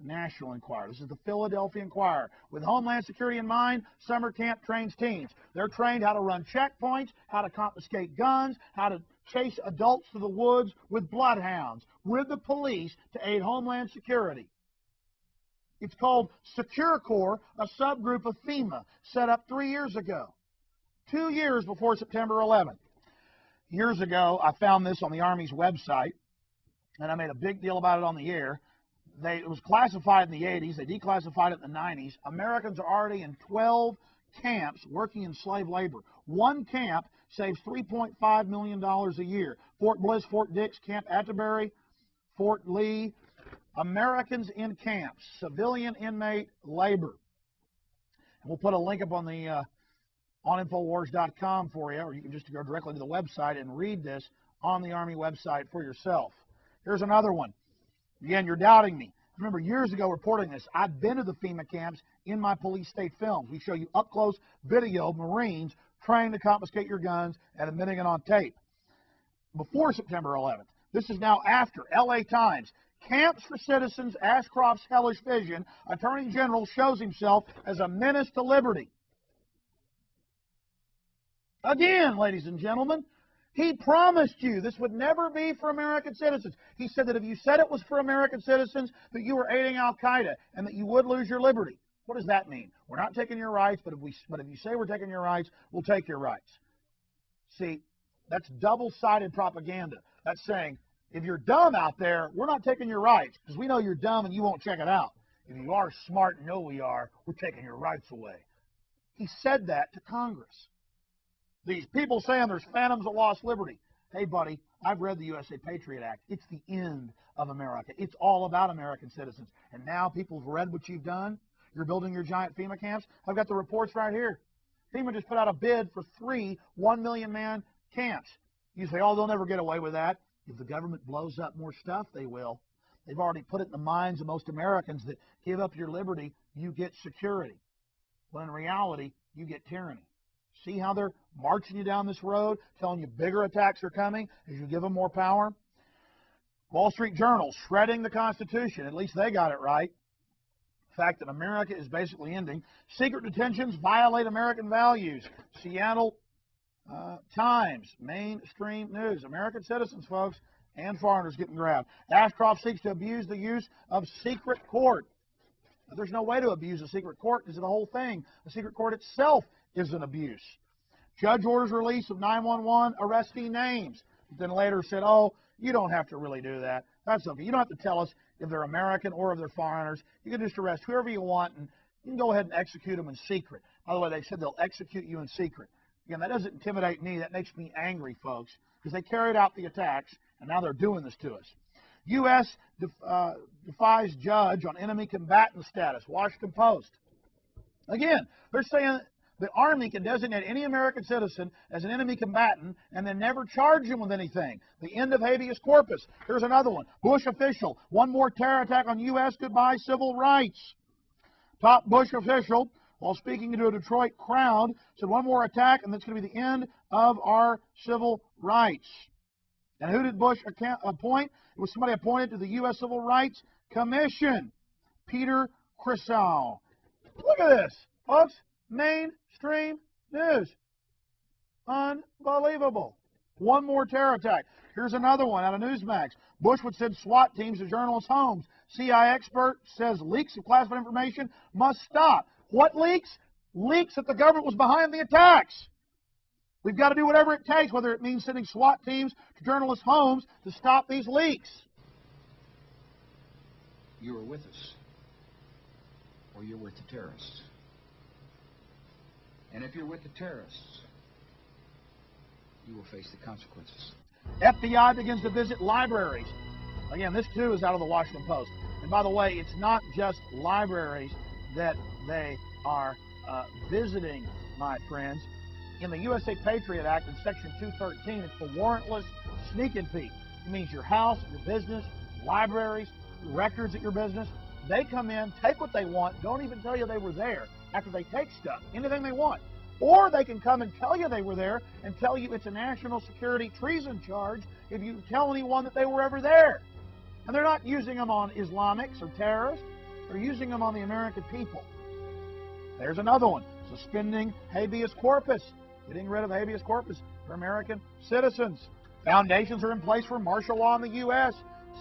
National Enquirer. This is the Philadelphia Inquirer. With Homeland Security in mind, summer camp trains teens. They're trained how to run checkpoints, how to confiscate guns, how to chase adults to the woods with bloodhounds, with the police to aid Homeland Security. It's called Secure Corps, a subgroup of FEMA, set up 3 years ago, 2 years before September 11th. Years ago, I found this on the Army's website, and I made a big deal about it on the air. It was classified in the 80s. They declassified it in the 90s. Americans are already in 12 camps working in slave labor. One camp saves $3.5 million a year. Fort Bliss, Fort Dix, Camp Atterbury, Fort Lee. Americans in camps, civilian inmate labor. And we'll put a link up on the on Infowars.com for you, or you can just go directly to the website and read this on the Army website for yourself. Here's another one. Again, you're doubting me. Remember, years ago reporting this, I've been to the FEMA camps in my police state films. We show you up-close video of Marines trying to confiscate your guns and admitting it on tape. Before September 11th. This is now after. LA Times. Camps for Citizens, Ashcroft's hellish vision. Attorney General shows himself as a menace to liberty. Again, ladies and gentlemen, he promised you this would never be for American citizens. He said that if you said it was for American citizens, that you were aiding Al-Qaeda and that you would lose your liberty. What does that mean? We're not taking your rights, but if you say we're taking your rights, we'll take your rights. See, that's double-sided propaganda. That's saying, if you're dumb out there, we're not taking your rights because we know you're dumb and you won't check it out. If you are smart and know we are, we're taking your rights away. He said that to Congress. These people saying there's phantoms of lost liberty. Hey, buddy, I've read the USA Patriot Act. It's the end of America. It's all about American citizens. And now people have read what you've done. You're building your giant FEMA camps. I've got the reports right here. FEMA just put out a bid for 3 1-million-man camps. You say, oh, they'll never get away with that. If the government blows up more stuff, they will. They've already put it in the minds of most Americans that give up your liberty, you get security. When in reality, you get tyranny. See how they're marching you down this road, telling you bigger attacks are coming as you give them more power? Wall Street Journal, shredding the Constitution. At least they got it right. The fact that America is basically ending. Secret detentions violate American values. Seattle Times, mainstream news. American citizens, folks, and foreigners getting grabbed. Ashcroft seeks to abuse the use of secret court. Now, there's no way to abuse a secret court because of the whole thing. The secret court itself is an abuse. Judge orders release of 911 arrestee names. But then later said, oh, you don't have to really do that. That's okay. You don't have to tell us if they're American or if they're foreigners. You can just arrest whoever you want, and you can go ahead and execute them in secret. By the way, they said they'll execute you in secret. Again, that doesn't intimidate me. That makes me angry, folks, because they carried out the attacks, and now they're doing this to us. U.S. defies judge on enemy combatant status. Washington Post. Again, they're saying the Army can designate any American citizen as an enemy combatant and then never charge him with anything. The end of habeas corpus. Here's another one. Bush official. One more terror attack on U.S. Goodbye civil rights. Top Bush official, while speaking to a Detroit crowd, said one more attack and that's going to be the end of our civil rights. And who did Bush appoint? It was somebody appointed to the U.S. Civil Rights Commission. Peter Crisall. Look at this, folks. Mainstream news. Unbelievable. One more terror attack. Here's another one out of Newsmax. Bush would send SWAT teams to journalists' homes. CIA expert says leaks of classified information must stop. What leaks? Leaks that the government was behind the attacks. We've got to do whatever it takes, whether it means sending SWAT teams to journalists' homes to stop these leaks. You are with us, or you're with the terrorists. And if you're with the terrorists, you will face the consequences. FBI begins to visit libraries. Again, this too is out of the Washington Post. And by the way, it's not just libraries that they are visiting, my friends. In the USA Patriot Act, in Section 213, it's the warrantless sneak and peek. It means your house, your business, libraries, records at your business. They come in, take what they want, don't even tell you they were there after they take stuff, anything they want. Or they can come and tell you they were there and tell you it's a national security treason charge if you tell anyone that they were ever there. And they're not using them on Islamics or terrorists. They're using them on the American people. There's another one. Suspending habeas corpus. Getting rid of habeas corpus for American citizens. Foundations are in place for martial law in the U.S.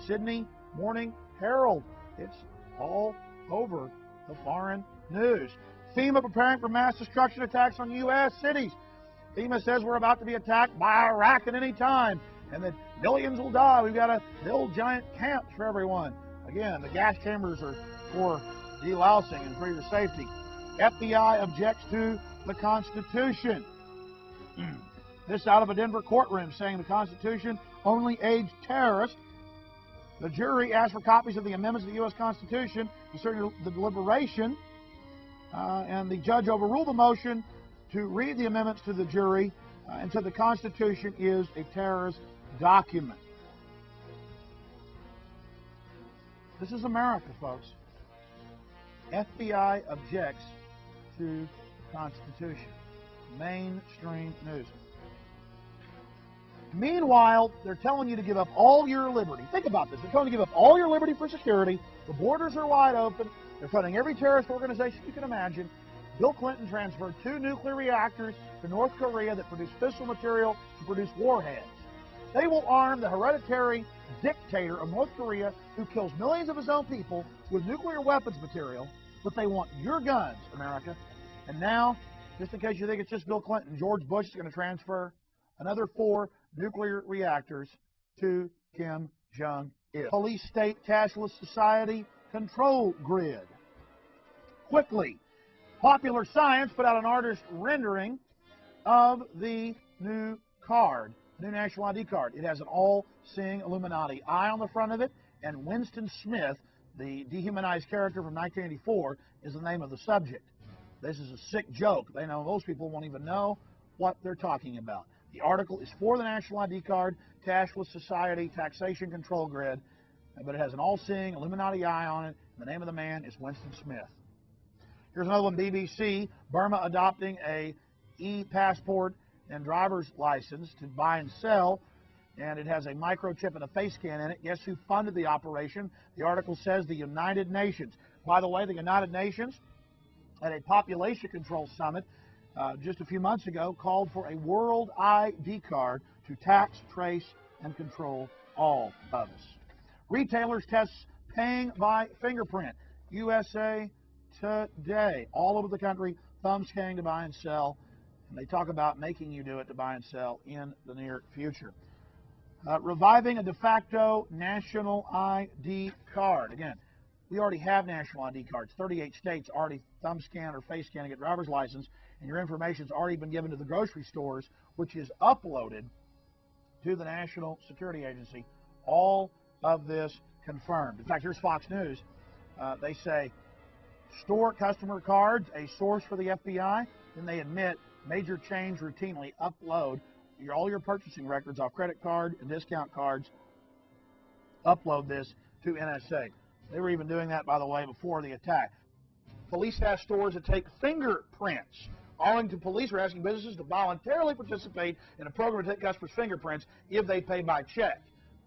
Sydney Morning Herald. It's all over the foreign news. FEMA preparing for mass destruction attacks on U.S. cities. FEMA says we're about to be attacked by Iraq at any time and that millions will die. We've got to build giant camps for everyone. Again, the gas chambers are for delousing and for your safety. FBI objects to the Constitution. This out of a Denver courtroom saying the Constitution only aids terrorists. The jury asked for copies of the amendments to the U.S. Constitution concerning the deliberation, and the judge overruled the motion to read the amendments to the jury and said the Constitution is a terrorist document. This is America, folks. FBI objects to the Constitution. Mainstream news. Meanwhile, they're telling you to give up all your liberty. Think about this. They're telling you to give up all your liberty for security. The borders are wide open. They're funding every terrorist organization you can imagine. Bill Clinton transferred 2 nuclear reactors to North Korea that produce fissile material to produce warheads. They will arm the hereditary dictator of North Korea who kills millions of his own people with nuclear weapons material, but they want your guns, America. And now, just in case you think it's just Bill Clinton, George Bush is going to transfer another 4 nuclear reactors to Kim Jong-il. Police state cashless society control grid. Quickly, Popular Science put out an artist rendering of the new card, new national ID card. It has an all-seeing Illuminati eye on the front of it, and Winston Smith, The dehumanized character from 1984 is the name of the subject. This is a sick joke. They know most people won't even know what they're talking about. The article is for the National ID card, Cashless Society, Taxation Control Grid, but it has an all-seeing Illuminati eye on it, and the name of the man is Winston Smith. Here's another one, BBC, Burma adopting a e-passport and driver's license to buy and sell, and it has a microchip and a face scan in it. Guess who funded the operation? The article says the United Nations. By the way, the United Nations, at a population control summit just a few months ago, called for a world ID card to tax, trace, and control all of us. Retailers test paying by fingerprint. USA Today. All over the country, thumb scanning to buy and sell. And they talk about making you do it to buy and sell in the near future. Reviving a de facto national ID card. Again, we already have national ID cards. 38 states already thumb scan or face scan to get driver's license, and your information's already been given to the grocery stores, which is uploaded to the National Security Agency. All of this confirmed. In fact, here's Fox News. They say, store customer cards, a source for the FBI. Then they admit major chains routinely upload all your purchasing records off credit card and discount cards, upload this to NSA. They were even doing that, by the way, before the attack. Police have stores that take fingerprints. Arlington police are asking businesses to voluntarily participate in a program to take customers' fingerprints if they pay by check.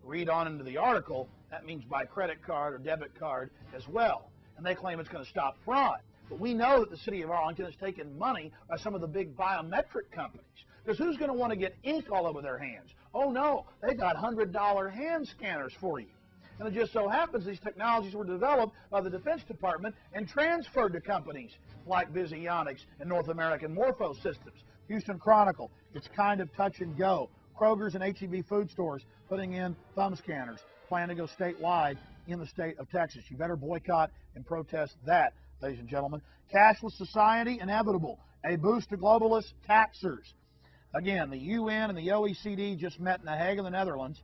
Read on into the article, that means by credit card or debit card as well. And they claim it's going to stop fraud. But we know that the city of Arlington has taken money by some of the big biometric companies. Because who's going to want to get ink all over their hands? Oh no, they got $100 hand scanners for you. And it just so happens these technologies were developed by the Defense Department and transferred to companies like Visionics and North American Morpho Systems. Houston Chronicle, it's kind of touch and go. Kroger's and H-E-B food stores putting in thumb scanners. Plan to go statewide in the state of Texas. You better boycott and protest that, ladies and gentlemen. Cashless society inevitable. A boost to globalist taxers. Again, the UN and the OECD just met in The Hague in the Netherlands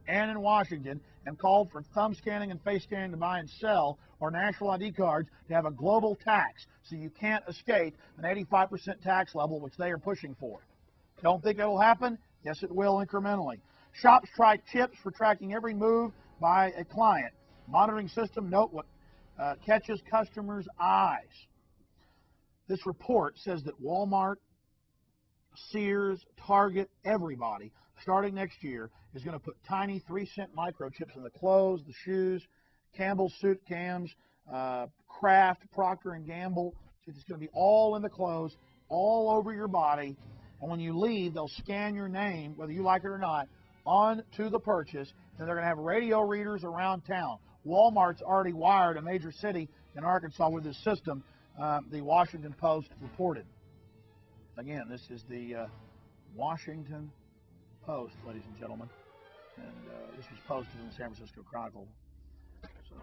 and in Washington and called for thumb scanning and face scanning to buy and sell or national ID cards to have a global tax so you can't escape an 85% tax level, which they are pushing for. Don't think it'll happen? Yes, it will incrementally. Shops try chips for tracking every move by a client. Monitoring system, note what catches customers' eyes. This report says that Walmart, Sears, Target, everybody, starting next year, is going to put tiny 3-cent microchips in the clothes, the shoes, Campbell's suit cams, Kraft, Procter & Gamble. It's going to be all in the clothes, all over your body. And when you leave, they'll scan your name, whether you like it or not, onto the purchase. And they're going to have radio readers around town. Walmart's already wired a major city in Arkansas with this system, the Washington Post reported. Again, this is the Washington Post, ladies and gentlemen. And this was posted in the San Francisco Chronicle. So,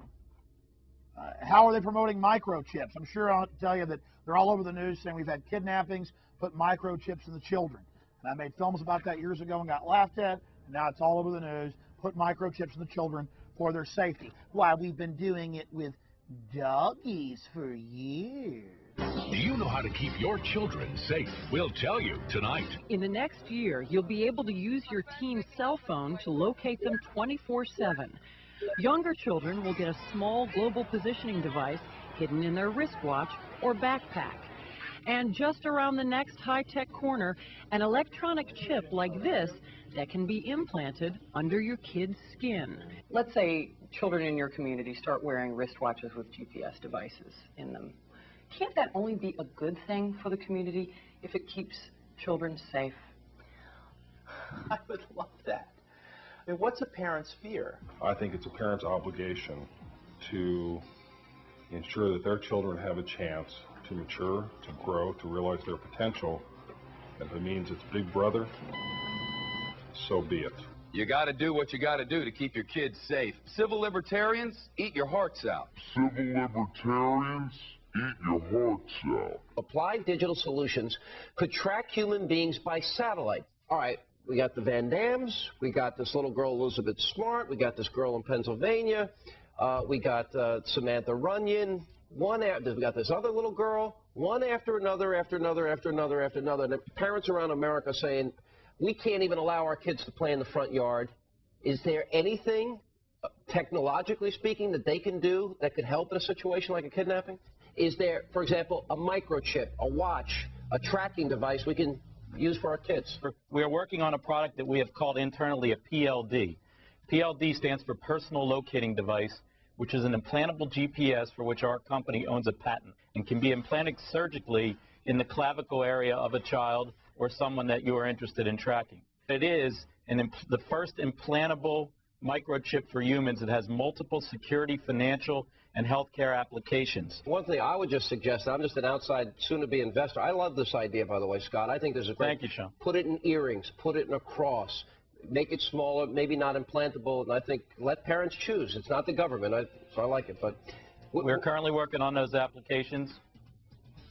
how are they promoting microchips? I'm sure I'll tell you that they're all over the news saying we've had kidnappings, put microchips in the children. And I made films about that years ago and got laughed at, and now it's all over the news. Put microchips in the children for their safety. Why, we've been doing it with doggies for years. Do you know how to keep your children safe? We'll tell you tonight. In the next year, you'll be able to use your teen's cell phone to locate them 24/7. Younger children will get a small global positioning device hidden in their wristwatch or backpack. And just around the next high-tech corner, an electronic chip like this that can be implanted under your kid's skin. Let's say children in your community start wearing wristwatches with GPS devices in them. Can't that only be a good thing for the community if it keeps children safe? I would love that. I mean, what's a parent's fear? I think it's a parent's obligation to ensure that their children have a chance to mature, to grow, to realize their potential. If it means it's Big Brother, so be it. You got to do what you got to do to keep your kids safe. Civil libertarians, eat your hearts out. Civil libertarians, eat your hearts out. Applied Digital Solutions could track human beings by satellite. All right, we got the Van Dams, we got this little girl Elizabeth Smart, we got this girl in Pennsylvania. We got Samantha Runyon. We got this other little girl. One after another, after another, after another, after another. And the parents around America saying, we can't even allow our kids to play in the front yard. Is there anything, technologically speaking, that they can do that could help in a situation like a kidnapping? Is there, for example, a microchip, a watch, a tracking device we can use for our kids? We are working on a product that we have called internally a PLD. PLD stands for Personal Locating Device, which is an implantable GPS for which our company owns a patent and can be implanted surgically in the clavicle area of a child or someone that you are interested in tracking. It is the first implantable microchip for humans that has multiple security, financial, and healthcare applications. One thing I would just suggest, I'm just an outside, soon-to-be investor. I love this idea, by the way, Scott. I think there's a great... Thank you, Sean. Put it in earrings, put it in a cross, make it smaller, maybe not implantable, and I think let parents choose. It's not the government, so I like it. But we're currently working on those applications.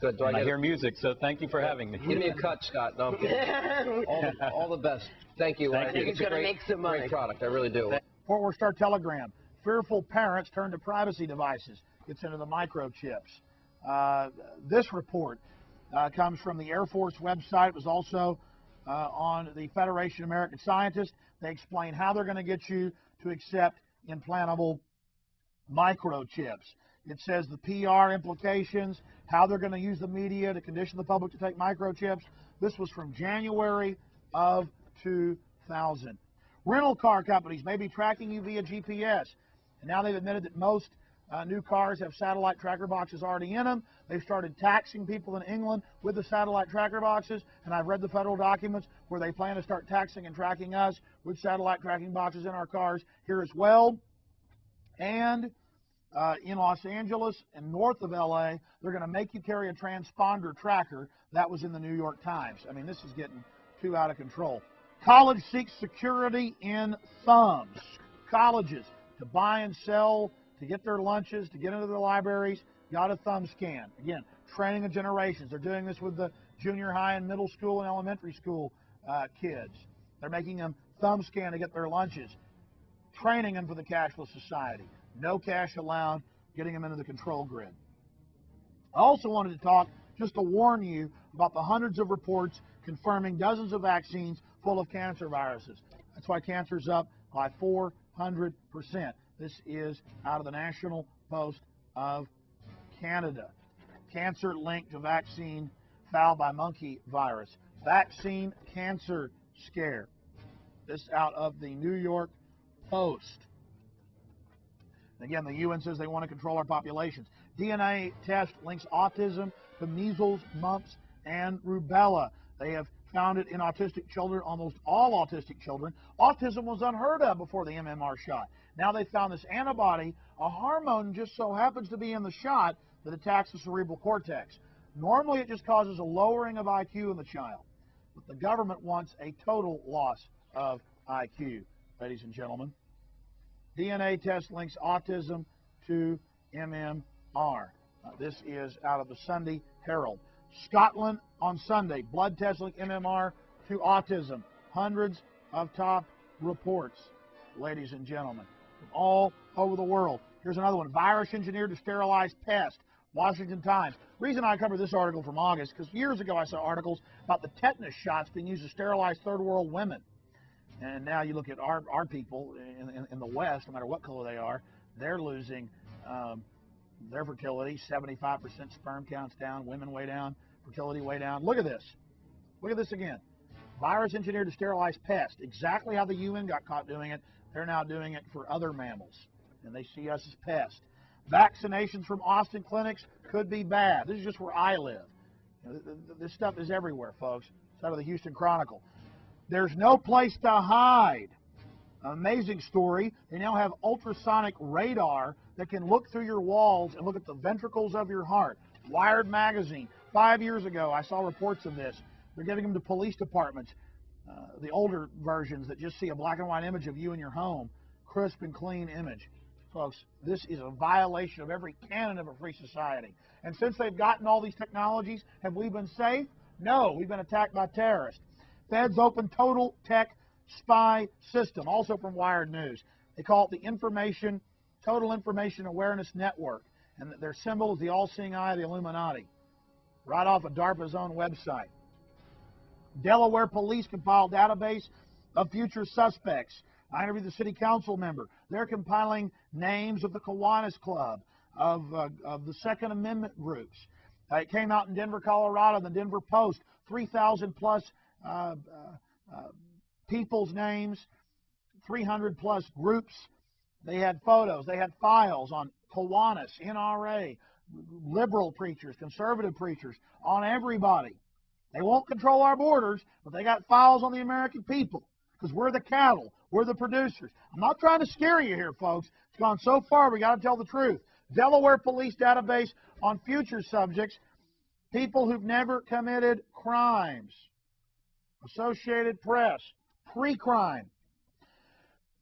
Good. I hear music, so thank you for having me. Give me a cut, Scott. No, I'm kidding. all the best. Thank you. Thank I think you. it's a great product. I really do. Fort Worth Star Telegram. Fearful parents turn to privacy devices. Gets into the microchips. This report comes from the Air Force website. It was also on the Federation of American Scientists. They explain how they're going to get you to accept implantable microchips. It says the PR implications, how they're going to use the media to condition the public to take microchips. This was from January of 2000. Rental car companies may be tracking you via GPS. And now they've admitted that most new cars have satellite tracker boxes already in them. They've started taxing people in England with the satellite tracker boxes. And I've read the federal documents where they plan to start taxing and tracking us with satellite tracking boxes in our cars here as well. And in Los Angeles and north of LA, they're going to make you carry a transponder tracker. That was in the New York Times. I mean, this is getting too out of control. College seeks security in thumbs. Colleges, to buy and sell, to get their lunches, to get into their libraries, got a thumb scan. Again, training of generations. They're doing this with the junior high and middle school and elementary school kids. They're making them thumb scan to get their lunches. Training them for the cashless society. No cash allowed, getting them into the control grid. I also wanted to talk, just to warn you, about the hundreds of reports confirming dozens of vaccines full of cancer viruses. That's why cancer's up by 400%. This is out of the National Post of Canada. Cancer linked to vaccine foul by monkey virus. Vaccine cancer scare. This out of the New York Post. Again, the UN says they want to control our populations. DNA test links autism to measles, mumps, and rubella. They have found it in autistic children, almost all autistic children. Autism was unheard of before the MMR shot. Now they found this antibody, a hormone just so happens to be in the shot that attacks the cerebral cortex. Normally it just causes a lowering of IQ in the child. But the government wants a total loss of IQ, ladies and gentlemen. DNA test links autism to MMR. This is out of the Sunday Herald. Scotland on Sunday, blood test link MMR to autism. Hundreds of top reports, ladies and gentlemen, from all over the world. Here's another one. Virus engineered to sterilize pest. Washington Times. Reason I covered this article from August, because years ago I saw articles about the tetanus shots being used to sterilize third world women. And now you look at our people in the West, no matter what color they are, they're losing their fertility. 75% sperm counts down, women way down, fertility way down. Look at this. Look at this again. Virus engineered to sterilize pests. Exactly how the UN got caught doing it, they're now doing it for other mammals. And they see us as pests. Vaccinations from Austin clinics could be bad. This is just where I live. This stuff is everywhere, folks. It's out of the Houston Chronicle. There's no place to hide. Amazing story. They now have ultrasonic radar that can look through your walls and look at the ventricles of your heart. Wired magazine. 5 years ago, I saw reports of this. They're giving them to police departments. The older versions that just see a black and white image of you in your home. Crisp and clean image. Folks, this is a violation of every canon of a free society. And since they've gotten all these technologies, have we been safe? No, we've been attacked by terrorists. Feds open total tech spy system, also from Wired News. They call it the Information Total Information Awareness Network, and their symbol is the all-seeing eye of the Illuminati, right off of DARPA's own website. Delaware police compiled database of future suspects. I interviewed the city council member. They're compiling names of the Kiwanis Club, of the Second Amendment groups. It came out in Denver, Colorado, the Denver Post, 3,000 plus people's names, 300 plus groups. They had photos, they had files on Kiwanis, NRA, liberal preachers, conservative preachers, on everybody. They won't control our borders, but they got files on the American people because we're the cattle, we're the producers. I'm not trying to scare you here, folks. It's gone so far, we got to tell the truth. Delaware police database on future subjects, people who've never committed crimes. Associated Press, pre-crime.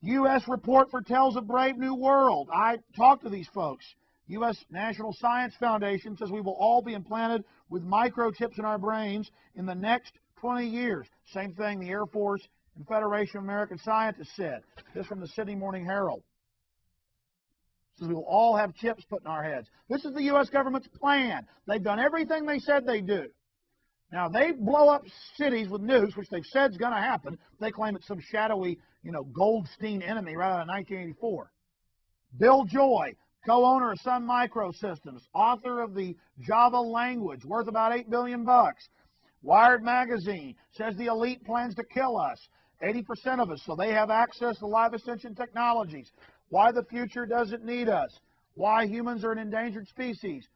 U.S. report foretells a brave new world. I talked to these folks. U.S. National Science Foundation says we will all be implanted with microchips in our brains in the next 20 years. Same thing the Air Force and Federation of American Scientists said. This from the Sydney Morning Herald. Says we will all have chips put in our heads. This is the U.S. government's plan. They've done everything they said they'd do. Now, they blow up cities with nukes, which they've said is going to happen. They claim it's some shadowy, Goldstein enemy right out of 1984. Bill Joy, co-owner of Sun Microsystems, author of the Java language, worth about $8 billion. Wired magazine says the elite plans to kill us, 80% of us, so they have access to live ascension technologies. Why the future doesn't need us. Why humans are an endangered species.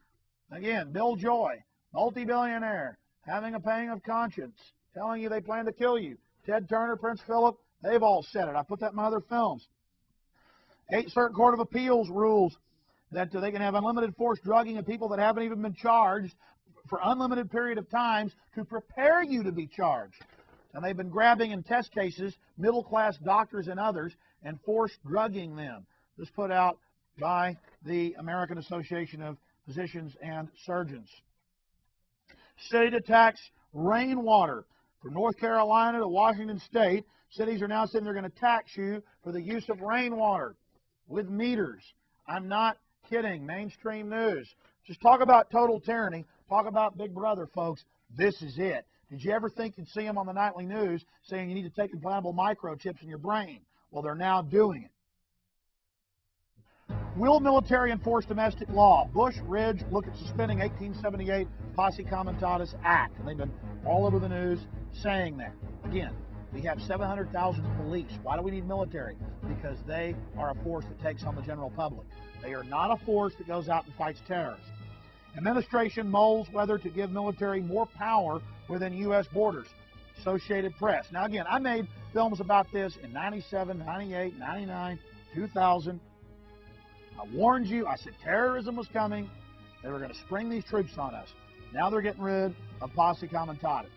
Again, Bill Joy, multi-billionaire, having a pang of conscience, telling you they plan to kill you. Ted Turner, Prince Philip, they've all said it. I put that in my other films. 8 Circuit Court of Appeals rules that they can have unlimited force drugging of people that haven't even been charged for unlimited period of times to prepare you to be charged. And they've been grabbing in test cases middle-class doctors and others and force drugging them. This put out by the American Association of Physicians and Surgeons. State attacks rainwater. From North Carolina to Washington State, cities are now saying they're going to tax you for the use of rainwater with meters. I'm not kidding. Mainstream news. Just talk about total tyranny. Talk about Big Brother, folks. This is it. Did you ever think you'd see them on the nightly news saying you need to take implantable microchips in your brain? Well, they're now doing it. Will military enforce domestic law? Bush, Ridge look at suspending 1878 Posse Comitatus Act. And they've been all over the news saying that. Again, we have 700,000 police. Why do we need military? Because they are a force that takes on the general public. They are not a force that goes out and fights terrorists. Administration mulls whether to give military more power within U.S. borders. Associated Press. Now, again, I made films about this in 97, 98, 99, 2000. I warned you. I said terrorism was coming. They were going to spring these troops on us. Now they're getting rid of Posse Comitatus.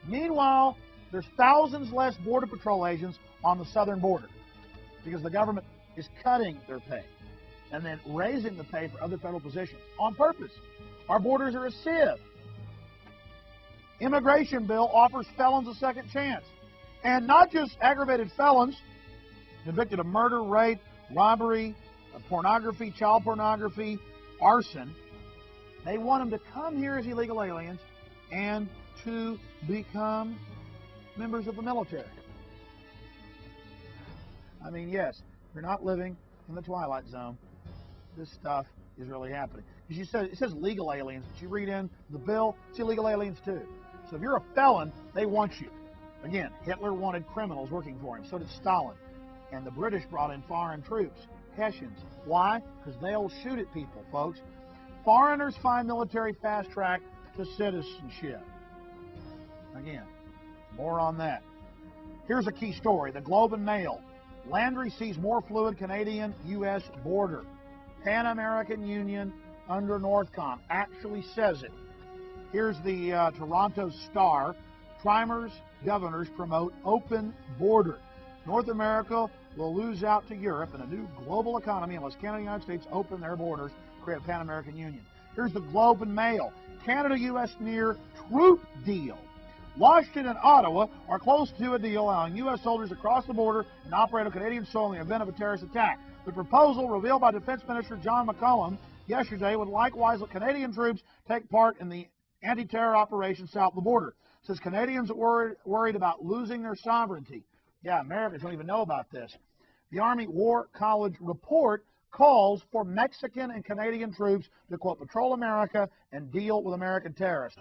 Meanwhile, there's thousands less Border Patrol agents on the southern border because the government is cutting their pay and then raising the pay for other federal positions on purpose. Our borders are a sieve. Immigration bill offers felons a second chance. And not just aggravated felons convicted of murder, rape, robbery, pornography, child pornography, arson. They want them to come here as illegal aliens and to become members of the military. I mean, yes, you're not living in the Twilight Zone. This stuff is really happening. Because it says legal aliens, but you read in the bill, it's illegal aliens too. So if you're a felon, they want you. Again, Hitler wanted criminals working for him. So did Stalin. And the British brought in foreign troops, Hessians. Why? Because they'll shoot at people, folks. Foreigners find military fast track to citizenship. Again, more on that. Here's a key story. The Globe and Mail. Landry sees more fluid Canadian-U.S. border. Pan American Union under Northcom actually says it. Here's the Toronto Star. Primers, governors promote open border. North America will lose out to Europe in a new global economy unless Canada and the United States open their borders, create a Pan American Union. Here's the Globe and Mail. Canada-U.S. near troop deal. Washington and Ottawa are close to a deal allowing U.S. soldiers to cross the border and operate on Canadian soil in the event of a terrorist attack. The proposal, revealed by Defense Minister John McCallum yesterday, would likewise let Canadian troops take part in the anti-terror operation south of the border. It says Canadians are worried about losing their sovereignty. Yeah, Americans don't even know about this. The Army War College report calls for Mexican and Canadian troops to, quote, patrol America and deal with American terrorists.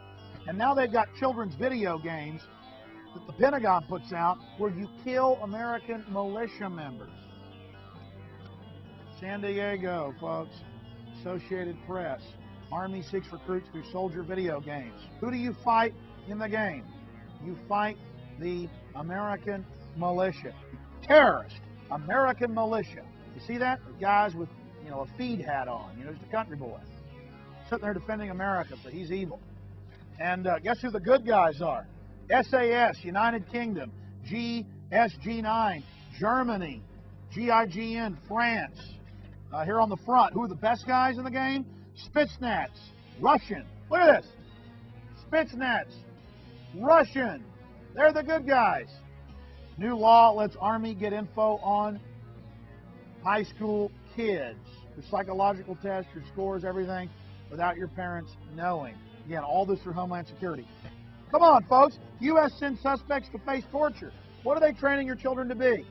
And now they've got children's video games that the Pentagon puts out where you kill American militia members. San Diego, folks, Associated Press. Army seeks recruits through soldier video games. Who do you fight in the game? You fight the American militia. Terrorist, American militia. You see that? The guys with, a feed hat on. Just a country boy. Sitting there defending America, so he's evil. And guess who the good guys are? SAS, United Kingdom. GSG9, Germany. GIGN, France. Here on the front, who are the best guys in the game? Spetsnaz, Russian. Look at this. Spetsnaz, Russian. They're the good guys. New law lets Army get info on high school kids. Your psychological tests, your scores, everything, without your parents knowing. Again, all this through Homeland Security. Come on, folks. U.S. sends suspects to face torture. What are they training your children to be?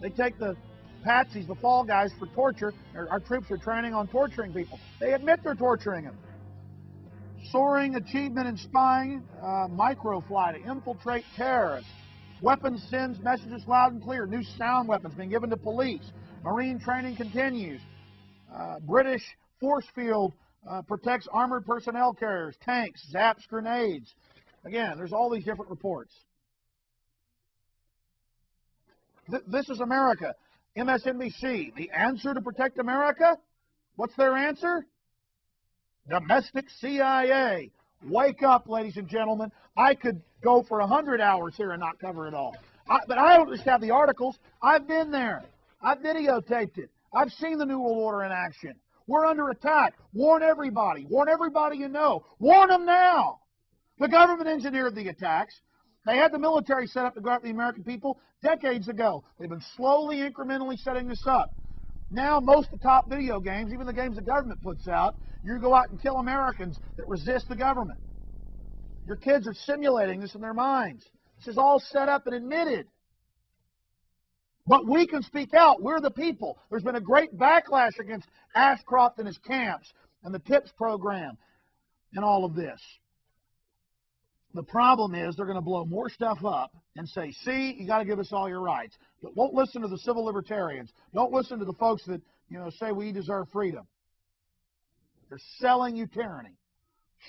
They take the patsies, the fall guys, for torture. Our troops are training on torturing people. They admit they're torturing them. Soaring achievement in spying, microfly to infiltrate terrorists. Weapons sends messages loud and clear. New sound weapons being given to police. Marine training continues. British force field protects armored personnel carriers, tanks, zaps grenades. Again, there's all these different reports. This is America. MSNBC, the answer to protect America? What's their answer? Domestic CIA. Wake up, ladies and gentlemen. I could go for 100 hours here and not cover it all. But I don't just have the articles. I've been there. I've videotaped it. I've seen the New World Order in action. We're under attack. Warn everybody. Warn everybody you know. Warn them now. The government engineered the attacks. They had the military set up to go after the American people decades ago. They've been slowly, incrementally setting this up. Now, most of the top video games, even the games the government puts out, you go out and kill Americans that resist the government. Your kids are simulating this in their minds. This is all set up and admitted. But we can speak out. We're the people. There's been a great backlash against Ashcroft and his camps and the TIPS program and all of this. The problem is they're going to blow more stuff up and say, see, you got to give us all your rights. But won't listen to the civil libertarians. Don't listen to the folks that, say we deserve freedom. They're selling you tyranny.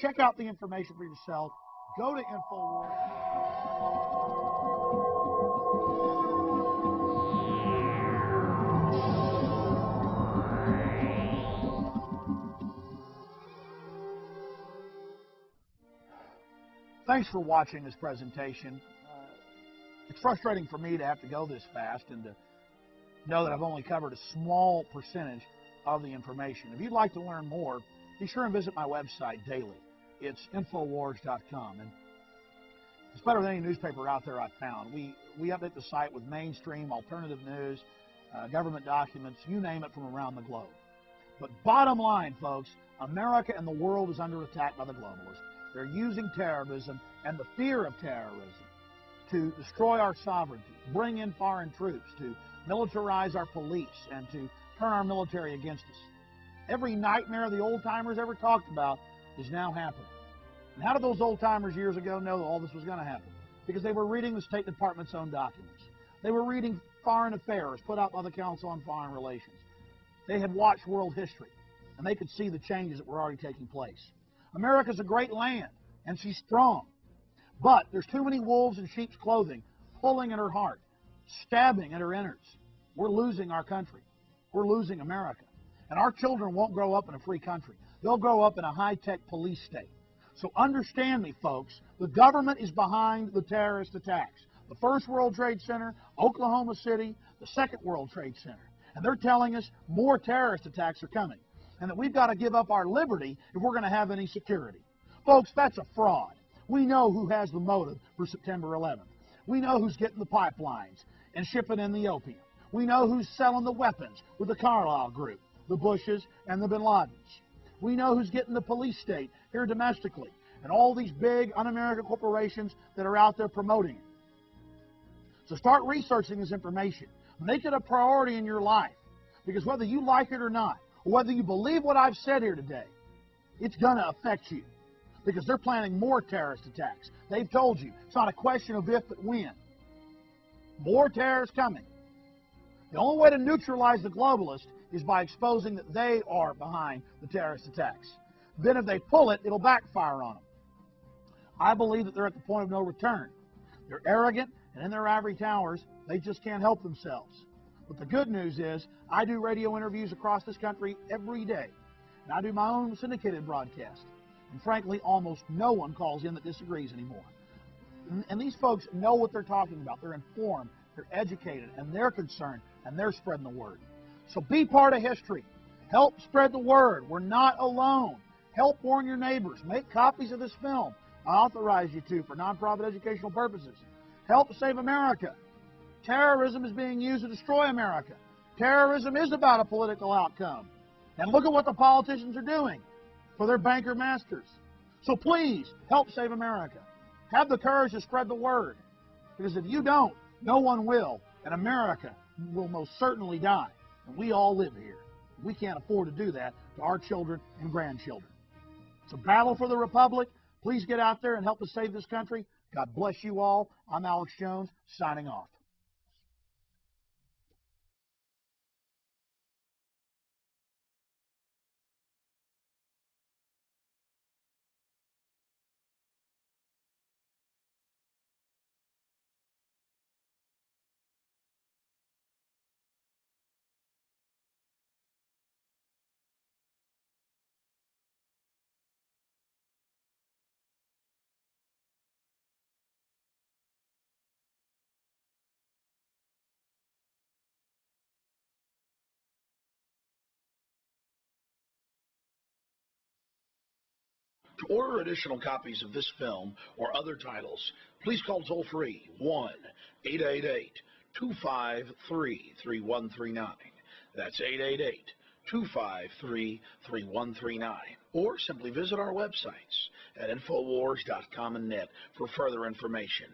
Check out the information for yourself. Go to InfoWars. Thanks for watching this presentation. It's frustrating for me to have to go this fast and to know that I've only covered a small percentage of the information. If you'd like to learn more, be sure and visit my website daily. It's Infowars.com. And it's better than any newspaper out there I've found. We update the site with mainstream, alternative news, government documents, you name it, from around the globe. But bottom line, folks, America and the world is under attack by the globalists. They're using terrorism and the fear of terrorism to destroy our sovereignty, bring in foreign troops, to militarize our police, and to turn our military against us. Every nightmare the old-timers ever talked about is now happening. And how did those old-timers years ago know that all this was going to happen? Because they were reading the State Department's own documents. They were reading Foreign Affairs put out by the Council on Foreign Relations. They had watched world history, and they could see the changes that were already taking place. America's a great land, and she's strong. But there's too many wolves in sheep's clothing pulling at her heart, stabbing at her innards. We're losing our country. We're losing America. And our children won't grow up in a free country. They'll grow up in a high-tech police state. So understand me, folks. The government is behind the terrorist attacks. The First World Trade Center, Oklahoma City, the Second World Trade Center. And they're telling us more terrorist attacks are coming, and that we've got to give up our liberty if we're going to have any security. Folks, that's a fraud. We know who has the motive for September 11th. We know who's getting the pipelines and shipping in the opium. We know who's selling the weapons with the Carlyle Group, the Bushes, and the Bin Ladens. We know who's getting the police state here domestically and all these big un-American corporations that are out there promoting it. So start researching this information. Make it a priority in your life, because whether you like it or not, or whether you believe what I've said here today, it's going to affect you, because they're planning more terrorist attacks. They've told you it's not a question of if but when. More terrorists coming. The only way to neutralize the globalists is by exposing that they are behind the terrorist attacks. Then if they pull it, it'll backfire on them. I believe that they're at the point of no return. They're arrogant, and in their ivory towers, they just can't help themselves. But the good news is, I do radio interviews across this country every day. And I do my own syndicated broadcast. And frankly, almost no one calls in that disagrees anymore. And these folks know what they're talking about. They're informed, they're educated, and they're concerned, and they're spreading the word. So be part of history. Help spread the word. We're not alone. Help warn your neighbors. Make copies of this film. I authorize you to for nonprofit educational purposes. Help save America. Terrorism is being used to destroy America. Terrorism is about a political outcome. And look at what the politicians are doing for their banker masters. So please, help save America. Have the courage to spread the word. Because if you don't, no one will. And America will most certainly die. And we all live here. We can't afford to do that to our children and grandchildren. It's a battle for the Republic. Please get out there and help us save this country. God bless you all. I'm Alex Jones, signing off. To order additional copies of this film or other titles, please call toll-free 1-888-253-3139. That's 888-253-3139. Or simply visit our websites at Infowars.com and net for further information.